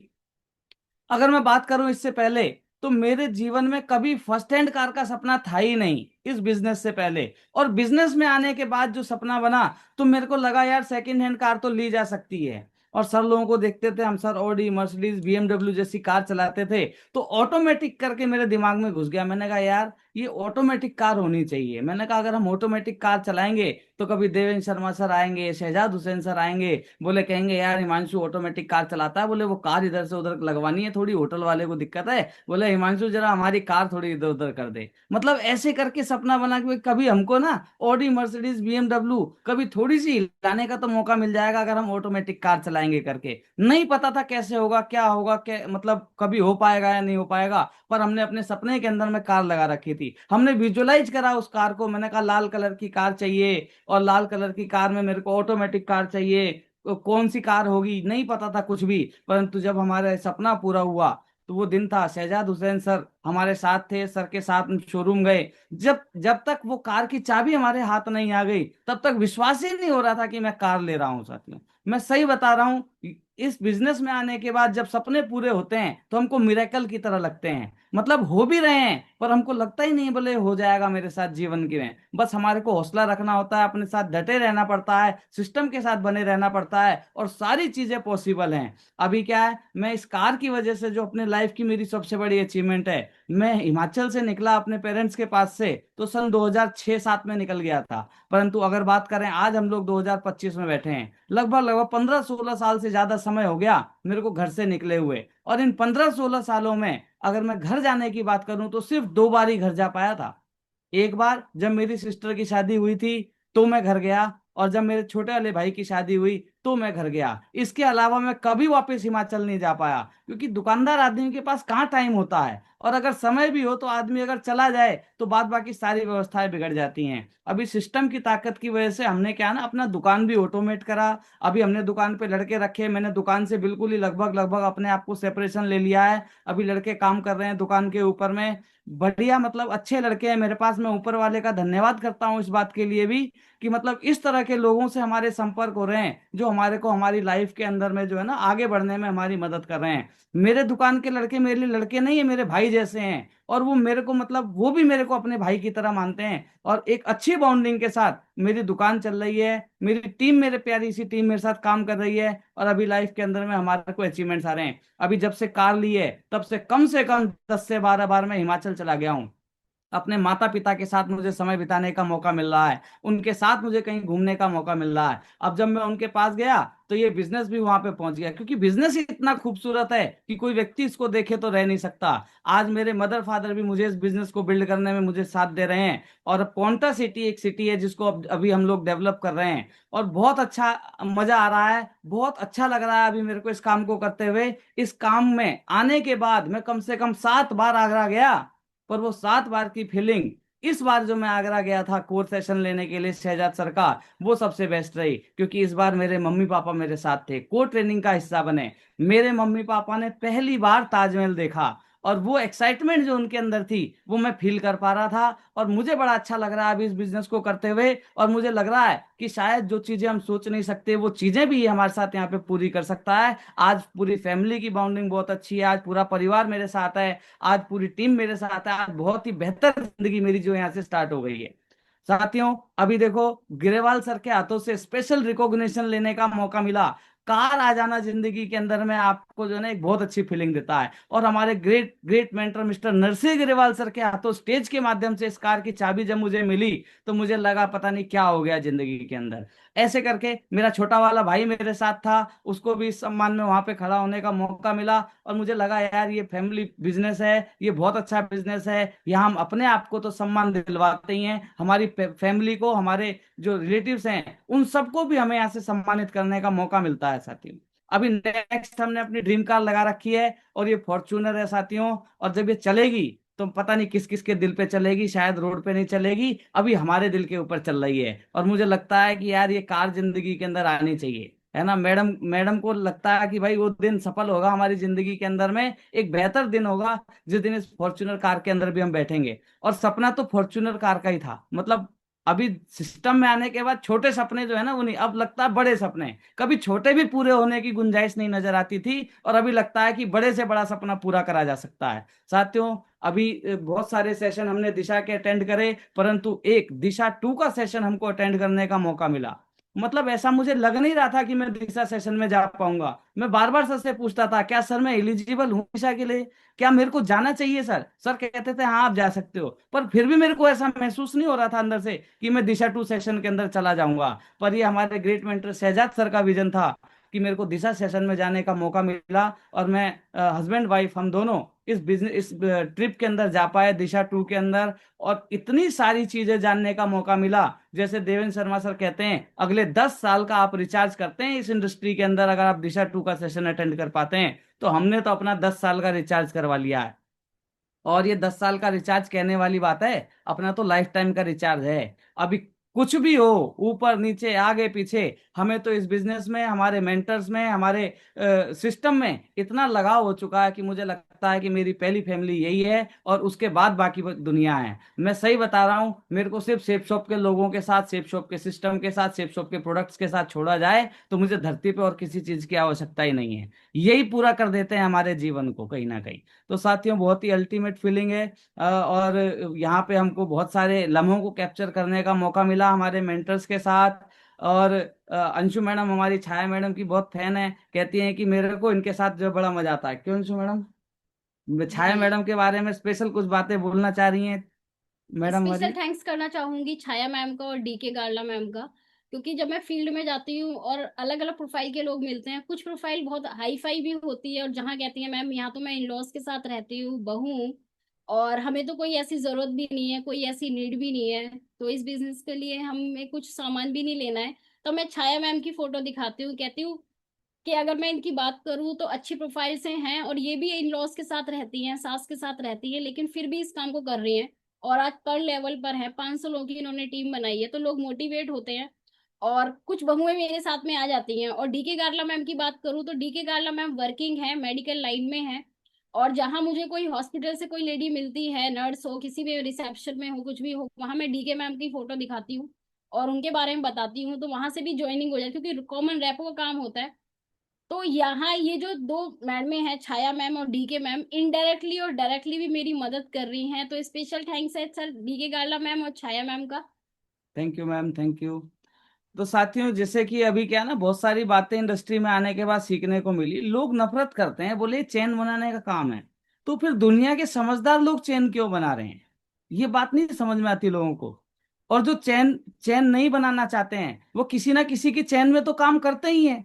अगर मैं बात करूं इससे पहले, तो मेरे जीवन में कभी फर्स्ट हैंड कार का सपना था ही नहीं, इस बिजनेस से पहले। और बिजनेस में आने के बाद जो सपना बना, तो मेरे को लगा यार सेकंड हैंड कार तो ली जा सकती है। और सर लोगों को देखते थे, हम सर ऑडी मर्सिडीज BMW जैसी कार चलाते थे, तो ऑटोमेटिक करके मेरे दिमाग में घुस गया। मैंने कहा यार ये ऑटोमेटिक कार होनी चाहिए। मैंने कहा अगर हम ऑटोमेटिक कार चलाएंगे तो कभी देवेंद्र शर्मा सर आएंगे, शहजाद हुसैन सर आएंगे, बोले कहेंगे यार हिमांशु ऑटोमेटिक कार चलाता है, बोले वो कार इधर से उधर लगवानी है, थोड़ी होटल वाले को दिक्कत है, बोले हिमांशु जरा हमारी कार थोड़ी इधर उधर कर दे। मतलब ऐसे करके सपना बना कि भाई कभी हमको ना ऑडी मर्सिडीज BMW कभी थोड़ी सी हिलाने का तो मौका मिल जाएगा अगर हम ऑटोमेटिक कार चलाएंगे करके। नहीं पता था कैसे होगा, क्या होगा, क्या मतलब कभी हो पाएगा या नहीं हो पाएगा, पर हमने अपने सपने के अंदर में कार लगा रखी थी। हमने विजुअलाइज करा उस कार को। मैंने कहा लाल कलर की कार चाहिए, और लाल कलर की कार में मेरे को ऑटोमेटिक कार चाहिए। कौन सी कार होगी नहीं पता था कुछ भी, परंतु जब हमारा सपना पूरा हुआ तो वो दिन था, शहजाद हुसैन सर हमारे साथ थे, सर के साथ शोरूम गए। जब जब तक वो कार की चाबी हमारे हाथ नहीं आ गई तब तक विश्वास ही नहीं हो रहा था कि मैं कार ले रहा हूँ साथियों। मैं सही बता रहा हूँ, इस बिजनेस में आने के बाद जब सपने पूरे होते हैं तो हमको मिरेकल की तरह लगते हैं। मतलब हो भी रहे हैं पर हमको लगता ही नहीं बोले हो जाएगा मेरे साथ जीवन के में। बस हमारे को हौसला रखना होता है, अपने साथ डटे रहना पड़ता है, सिस्टम के साथ बने रहना पड़ता है, और सारी चीजें पॉसिबल हैं। अभी क्या है, मैं इस कार की वजह से जो अपने लाइफ की मेरी सबसे बड़ी अचीवमेंट है, मैं हिमाचल से निकला अपने पेरेंट्स के पास से तो सन 2006-07 में निकल गया था। परंतु अगर बात करें आज हम लोग 2025 में बैठे हैं, लगभग लगभग 15-16 साल से ज्यादा समय हो गया मेरे को घर से निकले हुए। और इन 15-16 सालों में अगर मैं घर जाने की बात करूं तो सिर्फ 2 बार ही घर जा पाया था। एक बार जब मेरी सिस्टर की शादी हुई थी तो मैं घर गया, और जब मेरे छोटे वाले भाई की शादी हुई तो मैं घर गया। इसके अलावा मैं कभी वापस हिमाचल नहीं जा पाया, क्योंकि दुकानदार आदमी के पास कहाँ टाइम होता है, और अगर समय भी हो तो आदमी अगर चला जाए तो बाद बाकी सारी व्यवस्थाएं बिगड़ जाती हैं। अभी सिस्टम की ताकत की वजह से हमने क्या ना अपना दुकान भी ऑटोमेट करा। अभी हमने दुकान पे लड़के रखे, मैंने दुकान से बिल्कुल ही लगभग लगभग अपने आप को सेपरेशन ले लिया है। अभी लड़के काम कर रहे हैं दुकान के ऊपर में, बढ़िया, मतलब अच्छे लड़के हैं मेरे पास। मैं ऊपर वाले का धन्यवाद करता हूँ इस बात के लिए भी कि मतलब इस तरह के लोगों से हमारे संपर्क हो रहे हैं जो हमारे को हमारी लाइफ के अंदर में जो है ना आगे बढ़ने में हमारी मदद कर रहे हैं। मेरे दुकान के लड़के मेरे लिए लड़के नहीं है, मेरे भाई जैसे हैं, और वो मेरे को मतलब वो भी मेरे को अपने भाई की तरह मानते हैं। और एक अच्छी बॉन्डिंग के साथ मेरी दुकान चल रही है, मेरी टीम, मेरे प्यारी सी टीम मेरे साथ काम कर रही है, और अभी लाइफ के अंदर में हमारे को अचीवमेंट्स आ रहे हैं। अभी जब से कार ली है तब से कम 10 से 12 बार मैं हिमाचल चला गया हूँ। अपने माता पिता के साथ मुझे समय बिताने का मौका मिल रहा है, उनके साथ मुझे कहीं घूमने का मौका मिल रहा है। अब जब मैं उनके पास गया तो ये बिजनेस भी वहां पे पहुंच गया, क्योंकि बिजनेस ही इतना खूबसूरत है कि कोई व्यक्ति इसको देखे तो रह नहीं सकता। आज मेरे मदर फादर भी मुझे इस बिजनेस को बिल्ड करने में मुझे साथ दे रहे हैं। और पोंटा सिटी एक सिटी है जिसको अभी हम लोग डेवलप कर रहे हैं, और बहुत अच्छा मजा आ रहा है, बहुत अच्छा लग रहा है अभी मेरे को इस काम को करते हुए। इस काम में आने के बाद मैं कम से कम 7 बार आगरा गया, पर वो 7 बार की फीलिंग इस बार जो मैं आगरा गया था कोर सेशन लेने के लिए शहजाद सर का, वो सबसे बेस्ट रही। क्योंकि इस बार मेरे मम्मी पापा मेरे साथ थे, कोर ट्रेनिंग का हिस्सा बने। मेरे मम्मी पापा ने पहली बार ताजमहल देखा, और वो एक्साइटमेंट जो उनके अंदर थी वो मैं फील कर पा रहा था। और मुझे बड़ा अच्छा लग रहा है अभी इस बिजनेस को करते हुए, और मुझे लग रहा है कि शायद जो चीजें हम सोच नहीं सकते वो चीजें भी ये हमारे साथ यहाँ पे पूरी कर सकता है। आज पूरी फैमिली की बॉन्डिंग बहुत अच्छी है, आज पूरा परिवार मेरे साथ है, आज पूरी टीम मेरे साथ है, आज बहुत ही बेहतर जिंदगी मेरी जो यहाँ से स्टार्ट हो गई है। साथियों अभी देखो, ग्रेवाल सर के हाथों से स्पेशल रिकॉग्निशन लेने का मौका मिला। कार आ जाना जिंदगी के अंदर में आपको जो है ना एक बहुत अच्छी फीलिंग देता है। और हमारे great great mentor mister Narsingh Grewal sir के हाथों स्टेज के माध्यम से इस कार की चाबी जब मुझे मिली तो मुझे लगा पता नहीं क्या हो गया जिंदगी के अंदर। ऐसे करके मेरा छोटा वाला भाई मेरे साथ था, उसको भी इस सम्मान में वहां पे खड़ा होने का मौका मिला, और मुझे लगा यार ये फैमिली बिजनेस है, ये बहुत अच्छा बिजनेस है। यहाँ हम अपने आप को तो सम्मान दिलवाते ही हैं, हमारी फैमिली को, हमारे जो रिलेटिव्स हैं उन सबको भी हमें यहाँ से सम्मानित करने का मौका मिलता है साथियों। अभी नेक्स्ट हमने अपनी ड्रीम कार लगा रखी है, और ये फॉर्च्यूनर है साथियों। और जब ये चलेगी तो पता नहीं किस किस के दिल पे चलेगी, शायद रोड पे नहीं चलेगी, अभी हमारे दिल के ऊपर चल रही है। और मुझे लगता है कि यार ये कार जिंदगी के अंदर आनी चाहिए, है ना मैडम। मैडम को लगता है कि भाई वो दिन सफल होगा हमारी जिंदगी के अंदर में, एक बेहतर दिन होगा जिस दिन इस फॉर्च्यूनर कार के अंदर भी हम बैठेंगे। और सपना तो फॉर्च्यूनर कार का ही था, मतलब अभी सिस्टम में आने के बाद छोटे सपने जो है ना वो नहीं, अब लगता है बड़े सपने। कभी छोटे भी पूरे होने की गुंजाइश नहीं नजर आती थी, और अभी लगता है कि बड़े से बड़ा सपना पूरा करा जा सकता है साथियों। अभी बहुत सारे सेशन हमने दिशा के अटेंड करे, परंतु एक दिशा 2 का सेशन हमको अटेंड करने का मौका मिला। मतलब ऐसा मुझे लग नहीं रहा था कि मैं दिशा सेशन में जा पाऊंगा। मैं बार बार सर से पूछता था, क्या सर मैं एलिजिबल हूँ दिशा के लिए, क्या मेरे को जाना चाहिए सर। सर कहते थे हाँ आप जा सकते हो, पर फिर भी मेरे को ऐसा महसूस नहीं हो रहा था अंदर से कि मैं दिशा 2 सेशन के अंदर चला जाऊंगा। पर ये हमारे ग्रेट मेंटर शहजाद सर का विजन था कि मेरे को दिशा सेशन में जाने का मौका मिला, और मैं हस्बैंड वाइफ हम दोनों इस ट्रिप के अंदर जा पाए, दिशा 2 के अंदर। और इतनी सारी चीजें जानने का मौका मिला। जैसे देवेंद्र शर्मा सर कहते हैं, अगले 10 साल का आप रिचार्ज करते हैं इस इंडस्ट्री के अंदर अगर आप दिशा 2 का सेशन अटेंड कर पाते हैं। तो हमने तो अपना 10 साल का रिचार्ज करवा लिया है। और ये 10 साल का रिचार्ज कहने वाली बात है, अपना तो लाइफ टाइम का रिचार्ज है। अभी कुछ भी हो, ऊपर नीचे आगे पीछे, हमें तो इस बिजनेस में, हमारे मेंटर्स में, हमारे सिस्टम में इतना लगाव हो चुका है कि मुझे लगता है कि मेरी पहली फैमिली यही है, और उसके बाद बाकी दुनिया है। मैं सही बता रहा हूँ, मेरे को सिर्फ सेफ शॉप के लोगों के साथ, सेफ शॉप के सिस्टम के साथ, सेफ शॉप के प्रोडक्ट्स के साथ छोड़ा जाए तो मुझे धरती पे और किसी चीज की आवश्यकता ही नहीं है। यही पूरा कर देते हैं हमारे जीवन को कहीं ना कहीं। तो साथियों, बहुत ही अल्टीमेट फीलिंग है। और यहाँ पे हमको बहुत सारे लम्हों को कैप्चर करने का मौका मिला हमारे मेंटर्स के साथ। और अंशु मैडम, हमारी छाया मैडम की बहुत फैन है, कहती हैं कि मेरे को इनके साथ जो बड़ा मजा आता है। क्यों अंशु मैडम? छाया जी, मैडम के बारे में स्पेशल कुछ बातें बोलना चाह रही हैं मैडम स्पेशल हमारी? थैंक्स करना चाहूंगी छाया मैम का और डीके गार्ला मैम का। क्योंकि जब मैं फील्ड में जाती हूँ और अलग अलग प्रोफाइल के लोग मिलते हैं, कुछ प्रोफाइल बहुत हाई फाई भी होती है, और जहाँ कहती है मैम यहाँ तो मैं इन लॉज के साथ रहती हूँ, बहू हूँ, और हमें तो कोई ऐसी जरूरत भी नहीं है, कोई ऐसी नीड भी नहीं है, तो इस बिजनेस के लिए हमें कुछ सामान भी नहीं लेना है। तो मैं छाया मैम की फोटो दिखाती हूँ, कहती हूँ कि अगर मैं इनकी बात करूँ तो अच्छी प्रोफाइल से हैं, और ये भी इन लॉज के साथ रहती हैं, सास के साथ रहती है, लेकिन फिर भी इस काम को कर रही हैं। और आज पर लेवल पर है, 500 लोगों की इन्होंने टीम बनाई है, तो लोग मोटिवेट होते हैं। और कुछ बहुएं मेरे साथ में आ जाती हैं। और डीके गार्ला मैम की बात करूँ तो डीके गार्ला मैम वर्किंग है, मेडिकल लाइन में है। और जहां मुझे कोई हॉस्पिटल से कोई लेडी मिलती है, नर्स हो, किसी भी रिसेप्शन में हो, कुछ भी हो, वहां मैं डीके मैम की फोटो दिखाती हूँ और उनके बारे में बताती हूँ, तो वहां से भी ज्वाइनिंग हो जाती है, क्योंकि कॉमन रैपो का काम होता है। तो यहाँ ये जो दो मैडमें हैं, छाया मैम और डीके मैम, इनडायरेक्टली और डायरेक्टली भी मेरी मदद कर रही हैं। तो स्पेशल थैंक्स है सर डीके गार्ला मैम और छाया मैम का। Thank you ma'am, thank you. तो साथियों, जैसे कि अभी क्या है ना, बहुत सारी बातें इंडस्ट्री में आने के बाद सीखने को मिली। लोग नफरत करते हैं, बोले चैन बनाने का काम है। तो फिर दुनिया के समझदार लोग चैन क्यों बना रहे हैं? ये बात नहीं समझ में आती लोगों को। और जो चैन चैन नहीं बनाना चाहते हैं, वो किसी ना किसी की चैन में तो काम करते ही हैं।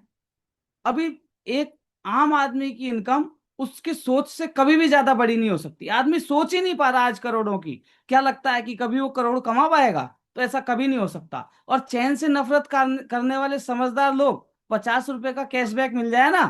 अभी एक आम आदमी की इनकम उसकी सोच से कभी भी ज्यादा बड़ी नहीं हो सकती। आदमी सोच ही नहीं पा रहा आज करोड़ों की। क्या लगता है कि कभी वो करोड़ कमा पाएगा? तो ऐसा कभी नहीं हो सकता। और चैन से नफरत करने वाले समझदार लोग, 50 रुपए का कैशबैक मिल जाए ना,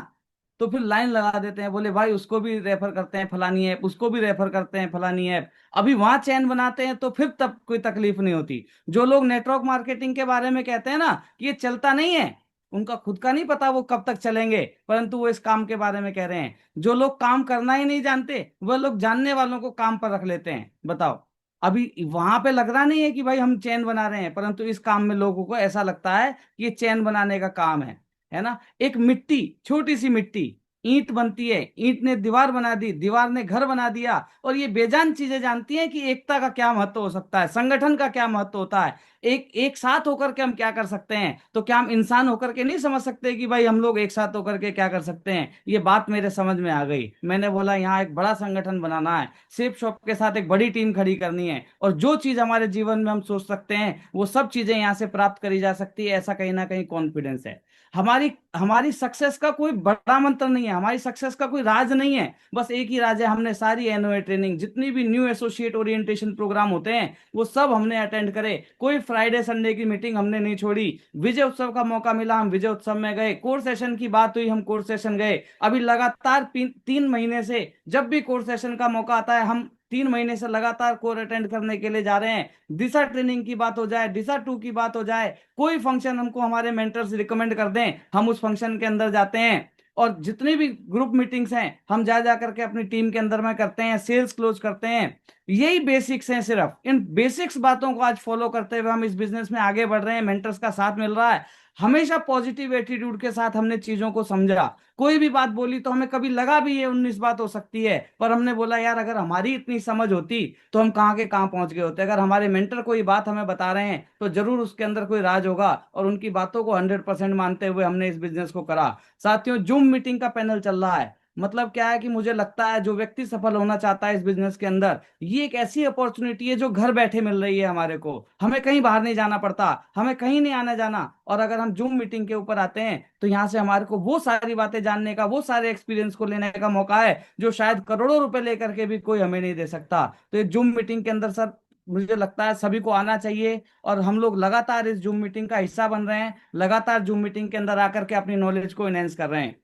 तो फिर लाइन लगा देते हैं, बोले भाई उसको भी रेफर करते हैं फलानी ऐप, उसको भी रेफर करते हैं फलानी ऐप। अभी वहां चैन बनाते हैं तो फिर तब कोई तकलीफ नहीं होती। जो लोग नेटवर्क मार्केटिंग के बारे में कहते हैं ना कि ये चलता नहीं है, उनका खुद का नहीं पता वो कब तक चलेंगे, परंतु वो इस काम के बारे में कह रहे हैं। जो लोग काम करना ही नहीं जानते, वह लोग जानने वालों को काम पर रख लेते हैं। बताओ, अभी वहां पे लग रहा नहीं है कि भाई हम चैन बना रहे हैं, परंतु इस काम में लोगों को ऐसा लगता है कि ये चैन बनाने का काम है ना। एक मिट्टी, छोटी सी मिट्टी, ईंट बनती है, ईंट ने दीवार बना दी, दीवार ने घर बना दिया। और ये बेजान चीजें जानती हैं कि एकता का क्या महत्व हो सकता है, संगठन का क्या महत्व होता है, एक एक साथ होकर के हम क्या कर सकते हैं। तो क्या हम इंसान होकर के नहीं समझ सकते कि भाई हम लोग एक साथ होकर के क्या कर सकते हैं? ये बात मेरे समझ में आ गई। मैंने बोला यहाँ एक बड़ा संगठन बनाना है, सेफ शॉप के साथ एक बड़ी टीम खड़ी करनी है, और जो चीज हमारे जीवन में हम सोच सकते हैं वो सब चीजें यहाँ से प्राप्त करी जा सकती है, ऐसा कहीं ना कहीं कॉन्फिडेंस है। हमारी हमारी सक्सेस का कोई बड़ा मंत्र नहीं है, हमारी सक्सेस का कोई राज नहीं है। बस एक ही राज है, हमने सारी एनओए ट्रेनिंग, जितनी भी न्यू एसोसिएट ओरिएंटेशन प्रोग्राम होते हैं, वो सब हमने अटेंड करे। कोई फ्राइडे संडे की मीटिंग हमने नहीं छोड़ी। विजय उत्सव का मौका मिला, हम विजय उत्सव में गए। कोर्स सेशन की बात हुई, हम कोर्स सेशन गए। अभी लगातार 3 महीने से जब भी कोर्स सेशन का मौका आता है, हम 3 महीने से लगातार कोर अटेंड करने के लिए जा रहे हैं। दिशा ट्रेनिंग की बात हो जाए, दिशा 2 की बात हो जाए, कोई फंक्शन हमको हमारे मेंटर्स रिकमेंड कर दें, हम उस फंक्शन के अंदर जाते हैं। और जितनी भी ग्रुप मीटिंग्स हैं, हम जा जा करके अपनी टीम के अंदर में करते हैं, सेल्स क्लोज करते हैं। यही बेसिक्स हैं, सिर्फ इन बेसिक्स बातों को आज फॉलो करते हुए हम इस बिजनेस में आगे बढ़ रहे हैं। मेंटर्स का साथ मिल रहा है, हमेशा पॉजिटिव एटीट्यूड के साथ हमने चीजों को समझा। कोई भी बात बोली तो हमें कभी लगा भी ये 19 बात हो सकती है, पर हमने बोला यार अगर हमारी इतनी समझ होती तो हम कहाँ के कहाँ पहुंच गए होते। अगर हमारे मेंटर कोई बात हमें बता रहे हैं तो जरूर उसके अंदर कोई राज होगा, और उनकी बातों को 100% मानते हुए हमने इस बिजनेस को करा। साथियों, जूम मीटिंग का पैनल चल रहा है, मतलब क्या है कि मुझे लगता है जो व्यक्ति सफल होना चाहता है इस बिजनेस के अंदर, ये एक ऐसी अपॉर्चुनिटी है जो घर बैठे मिल रही है हमारे को। हमें कहीं बाहर नहीं जाना पड़ता, हमें कहीं नहीं आना जाना। और अगर हम जूम मीटिंग के ऊपर आते हैं तो यहाँ से हमारे को वो सारी बातें जानने का, वो सारे एक्सपीरियंस को लेने का मौका है जो शायद करोड़ों रुपए लेकर के भी कोई हमें नहीं दे सकता। तो ये जूम मीटिंग के अंदर सर मुझे लगता है सभी को आना चाहिए, और हम लोग लगातार इस जूम मीटिंग का हिस्सा बन रहे हैं, लगातार जूम मीटिंग के अंदर आकर के अपनी नॉलेज को एनहेंस कर रहे हैं।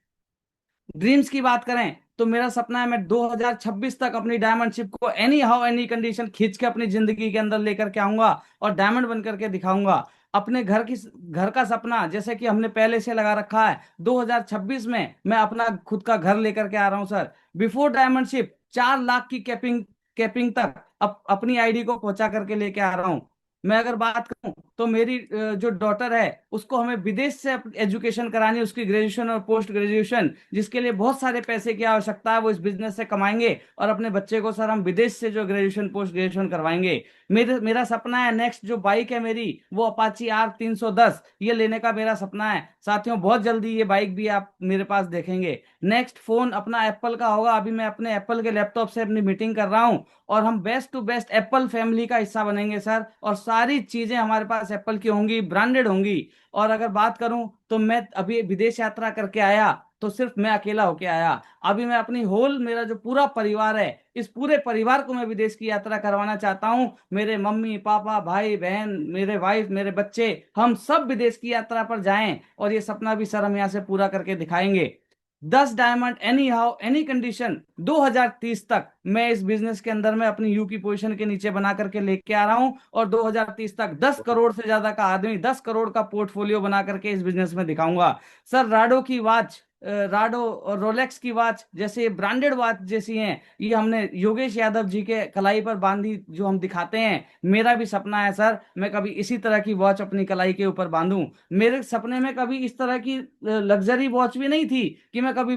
ड्रीम्स की बात करें तो मेरा सपना है मैं 2026 तक अपनी डायमंडशिप को एनी हाउ एनी कंडीशन खींच के अपनी जिंदगी के अंदर लेकर के आऊंगा और डायमंड बन करके दिखाऊंगा। अपने घर का सपना जैसे कि हमने पहले से लगा रखा है, 2026 में मैं अपना खुद का घर लेकर के आ रहा हूं सर। बिफोर डायमंडशिप 4 लाख की कैपिंग कैपिंग तक अपनी आईडी को पहुंचा करके लेके आ रहा हूं। मैं अगर बात करूं तो मेरी जो डॉटर है उसको हमें विदेश से एजुकेशन करानी है, उसकी ग्रेजुएशन और पोस्ट ग्रेजुएशन, जिसके लिए बहुत सारे पैसे की आवश्यकता है, वो इस बिजनेस से कमाएंगे और अपने बच्चे को सर हम विदेश से जो ग्रेजुएशन पोस्ट ग्रेजुएशन करवाएंगे। मेरा सपना है नेक्स्ट जो बाइक है मेरी वो अपाची R310, ये लेने का मेरा सपना है साथियों। बहुत जल्दी ये बाइक भी आप मेरे पास देखेंगे। नेक्स्ट फोन अपना एप्पल का होगा, अभी मैं अपने एप्पल के लैपटॉप से अपनी मीटिंग कर रहा हूँ, और हम best to best apple family का हिस्सा बनेंगे सर, और सारी चीजें हमारे पास एप्पल की होंगी, ब्रांडेड होंगी। और अगर बात करूं तो मैं अभी विदेश यात्रा करके आया तो सिर्फ मैं अकेला होके आया। अभी मैं अपनी होल मेरा जो पूरा परिवार है, इस पूरे परिवार को मैं विदेश की यात्रा करवाना चाहता हूं। मेरे मम्मी पापा भाई बहन, मेरे वाइफ, मेरे बच्चे, हम सब विदेश की यात्रा पर जाएं, और ये सपना भी सर हम यहाँ से पूरा करके दिखाएंगे। 10 diamond any how any condition 2030 तक मैं इस बिजनेस के अंदर में अपनी यू की पोजीशन के नीचे बना करके लेके आ रहा हूं, और 2030 तक 10 करोड़ से ज्यादा का आदमी, 10 करोड़ का पोर्टफोलियो बना करके इस बिजनेस में दिखाऊंगा सर। राडो की वॉच, राडो और रोलेक्स की वॉच जैसे ब्रांडेड वॉच जैसी हैं, ये हमने योगेश यादव जी के कलाई पर बांधी जो हम दिखाते हैं। मेरा भी सपना है सर मैं कभी इसी तरह की वॉच अपनी कलाई के ऊपर बांधूं। मेरे सपने में कभी इस तरह की लग्जरी वॉच भी नहीं थी कि मैं कभी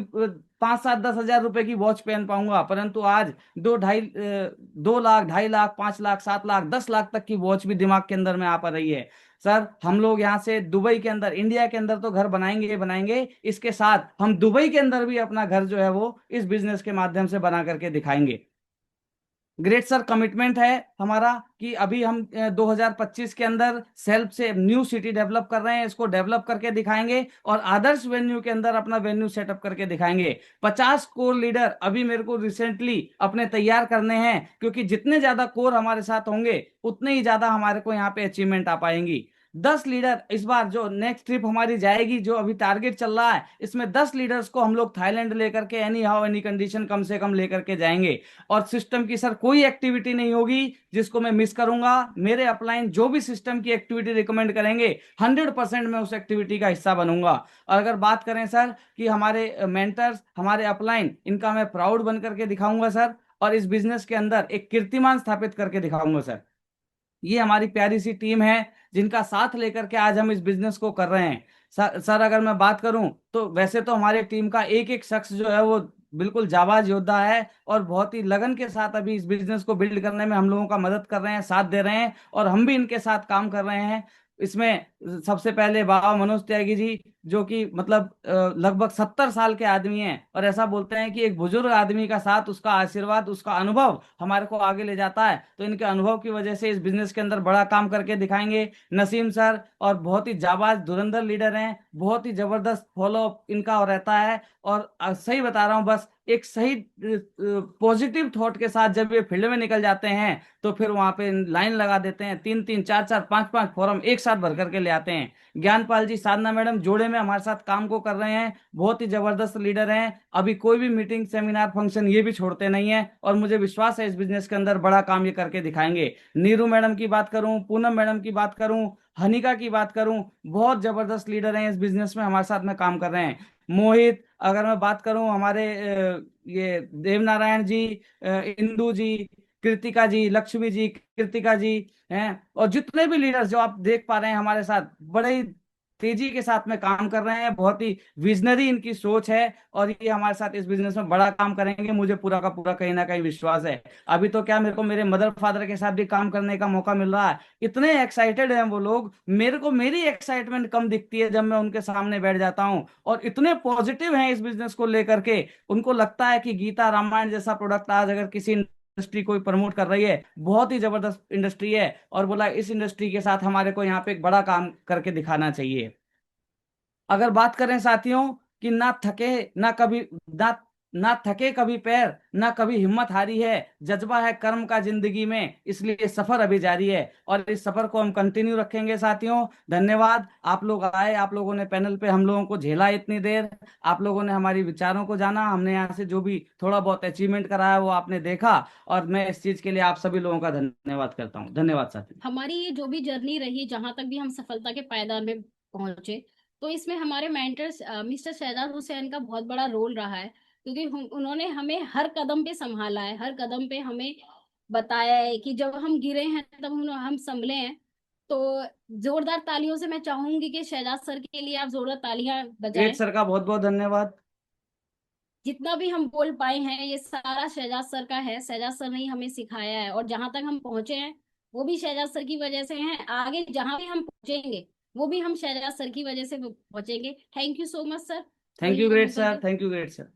5-7-10 हजार रुपए की वॉच पहन पाऊंगा, परंतु आज 2 लाख 2.5 लाख 5 लाख 7 लाख 10 लाख तक की वॉच भी दिमाग के अंदर में आ पा रही है सर। हम लोग यहाँ से दुबई के अंदर, इंडिया के अंदर तो घर बनाएंगे ही बनाएंगे, इसके साथ हम दुबई के अंदर भी अपना घर जो है वो इस बिजनेस के माध्यम से बना करके दिखाएंगे। ग्रेट सर, कमिटमेंट है हमारा कि अभी हम 2025 के अंदर सेल्फ से न्यू सिटी डेवलप कर रहे हैं, इसको डेवलप करके दिखाएंगे और आदर्श वेन्यू के अंदर अपना वेन्यू सेटअप करके दिखाएंगे। 50 कोर लीडर अभी मेरे को रिसेंटली अपने तैयार करने हैं, क्योंकि जितने ज्यादा कोर हमारे साथ होंगे उतने ही ज्यादा हमारे को यहाँ पे अचीवमेंट आ पाएंगी। 10 लीडर इस बार जो नेक्स्ट ट्रिप हमारी जाएगी, जो अभी टारगेट चल रहा है, इसमें 10 लीडर्स को हम लोग थाईलैंड लेकर के एनी हाउ एनी कंडीशन कम से कम लेकर के जाएंगे। और सिस्टम की सर कोई एक्टिविटी नहीं होगी जिसको मैं मिस करूंगा। मेरे अपलाइन जो भी सिस्टम की एक्टिविटी रिकमेंड करेंगे 100% मैं उस एक्टिविटी का हिस्सा बनूंगा। और अगर बात करें सर कि हमारे मेंटर्स, हमारे अपलाइन, इनका मैं प्राउड बन करके दिखाऊंगा सर, और इस बिजनेस के अंदर एक कीर्तिमान स्थापित करके दिखाऊंगा सर। ये हमारी प्यारी सी टीम है जिनका साथ लेकर के आज हम इस बिजनेस को कर रहे हैं। सर अगर मैं बात करूं तो वैसे तो हमारे टीम का एक एक शख्स जो है वो बिल्कुल जाबाज योद्धा है, और बहुत ही लगन के साथ अभी इस बिजनेस को बिल्ड करने में हम लोगों का मदद कर रहे हैं, साथ दे रहे हैं, और हम भी इनके साथ काम कर रहे हैं। इसमें सबसे पहले बाबा मनोज त्यागी जी, जो कि मतलब लगभग 70 साल के आदमी हैं, और ऐसा बोलते हैं कि एक बुजुर्ग आदमी का साथ, उसका आशीर्वाद, उसका अनुभव हमारे को आगे ले जाता है, तो इनके अनुभव की वजह से इस बिजनेस के अंदर बड़ा काम करके दिखाएंगे। नसीम सर और बहुत ही जाबाज धुरंधर लीडर हैं, बहुत ही जबरदस्त फॉलो अप रहता है, और सही बता रहा हूँ, बस एक सही पॉजिटिव थॉट के साथ जब ये फील्ड में निकल जाते हैं तो फिर वहां पे लाइन लगा देते हैं, 3-3 4-4 5-5 फॉर्म एक साथ भर करके ले आते हैं। ज्ञानपाल जी, साधना मैडम जोड़े में हमारे साथ काम को कर रहे हैं, बहुत ही जबरदस्त लीडर हैं। अभी कोई भी मीटिंग सेमिनार फंक्शन ये भी छोड़ते नहीं है, और मुझे विश्वास है इस बिजनेस के अंदर बड़ा काम ये करके दिखाएंगे। नीरू मैडम की बात करूं, पूनम मैडम की बात करूं, हनिका की बात करूं, बहुत जबरदस्त लीडर हैं इस बिजनेस में हमारे साथ में काम कर रहे हैं। मोहित, अगर मैं बात करूं हमारे ये देव नारायण जी, इंदू जी, कृतिका जी, लक्ष्मी जी, कृतिका जी हैं, और जितने भी लीडर्स जो आप देख पा रहे हैं हमारे साथ, बड़े ही तेजी के साथ में काम कर रहे हैं। बहुत ही विजनरी इनकी सोच है, और ये हमारे साथ इस बिजनेस में बड़ा काम करेंगे, मुझे पूरा का पूरा कहीं ना कहीं विश्वास है। अभी तो क्या, मेरे को मेरे मदर फादर के साथ भी काम करने का मौका मिल रहा है। इतने एक्साइटेड हैं वो लोग, मेरे को मेरी एक्साइटमेंट कम दिखती है जब मैं उनके सामने बैठ जाता हूँ, और इतने पॉजिटिव हैं इस बिजनेस को लेकर के। उनको लगता है कि गीता रामायण जैसा प्रोडक्ट आज अगर किसी इंडस्ट्री कोई प्रमोट कर रही है, बहुत ही जबरदस्त इंडस्ट्री है, और बोला इस इंडस्ट्री के साथ हमारे को यहाँ पे एक बड़ा काम करके दिखाना चाहिए। अगर बात करें साथियों कि ना थके, ना कभी, ना ना थके कभी पैर, ना कभी हिम्मत हारी है, जज्बा है कर्म का जिंदगी में, इसलिए सफर अभी जारी है, और इस सफर को हम कंटिन्यू रखेंगे साथियों। धन्यवाद, आप लोग आए, आप लोगों ने पैनल पे हम लोगों को झेला इतनी देर, आप लोगों ने हमारी विचारों को जाना, हमने यहाँ से जो भी थोड़ा बहुत अचीवमेंट करा है वो आपने देखा, और मैं इस चीज के लिए आप सभी लोगों का धन्यवाद करता हूँ। धन्यवाद साथियों। हमारी ये जो भी जर्नी रही, जहां तक भी हम सफलता के पायदान में पहुंचे, तो इसमें हमारे मेंटर्स मिस्टर शहजाद हुसैन का बहुत बड़ा रोल रहा है, क्योंकि उन्होंने हमें हर कदम पे संभाला है, हर कदम पे हमें बताया है कि जब हम गिरे हैं तब हम संभले हैं। तो जोरदार तालियों से मैं चाहूंगी कि शहजाद सर के लिए आप जोरदार तालियां ग्रेट बजाएं। सर का बहुत बहुत धन्यवाद। जितना भी हम बोल पाए हैं ये सारा शहजाद सर का है, शहजाद सर ने ही हमें सिखाया है, और जहां तक हम पहुंचे हैं वो भी शहजाद सर की वजह से हैं। आगे जहां भी हम पहुंचेंगे वो भी हम शहजाद सर की वजह से पहुंचेंगे। Thank you so much sir. Thank मुझे यू ये ग्रेट मौका सर, दिया। Thank you great sir.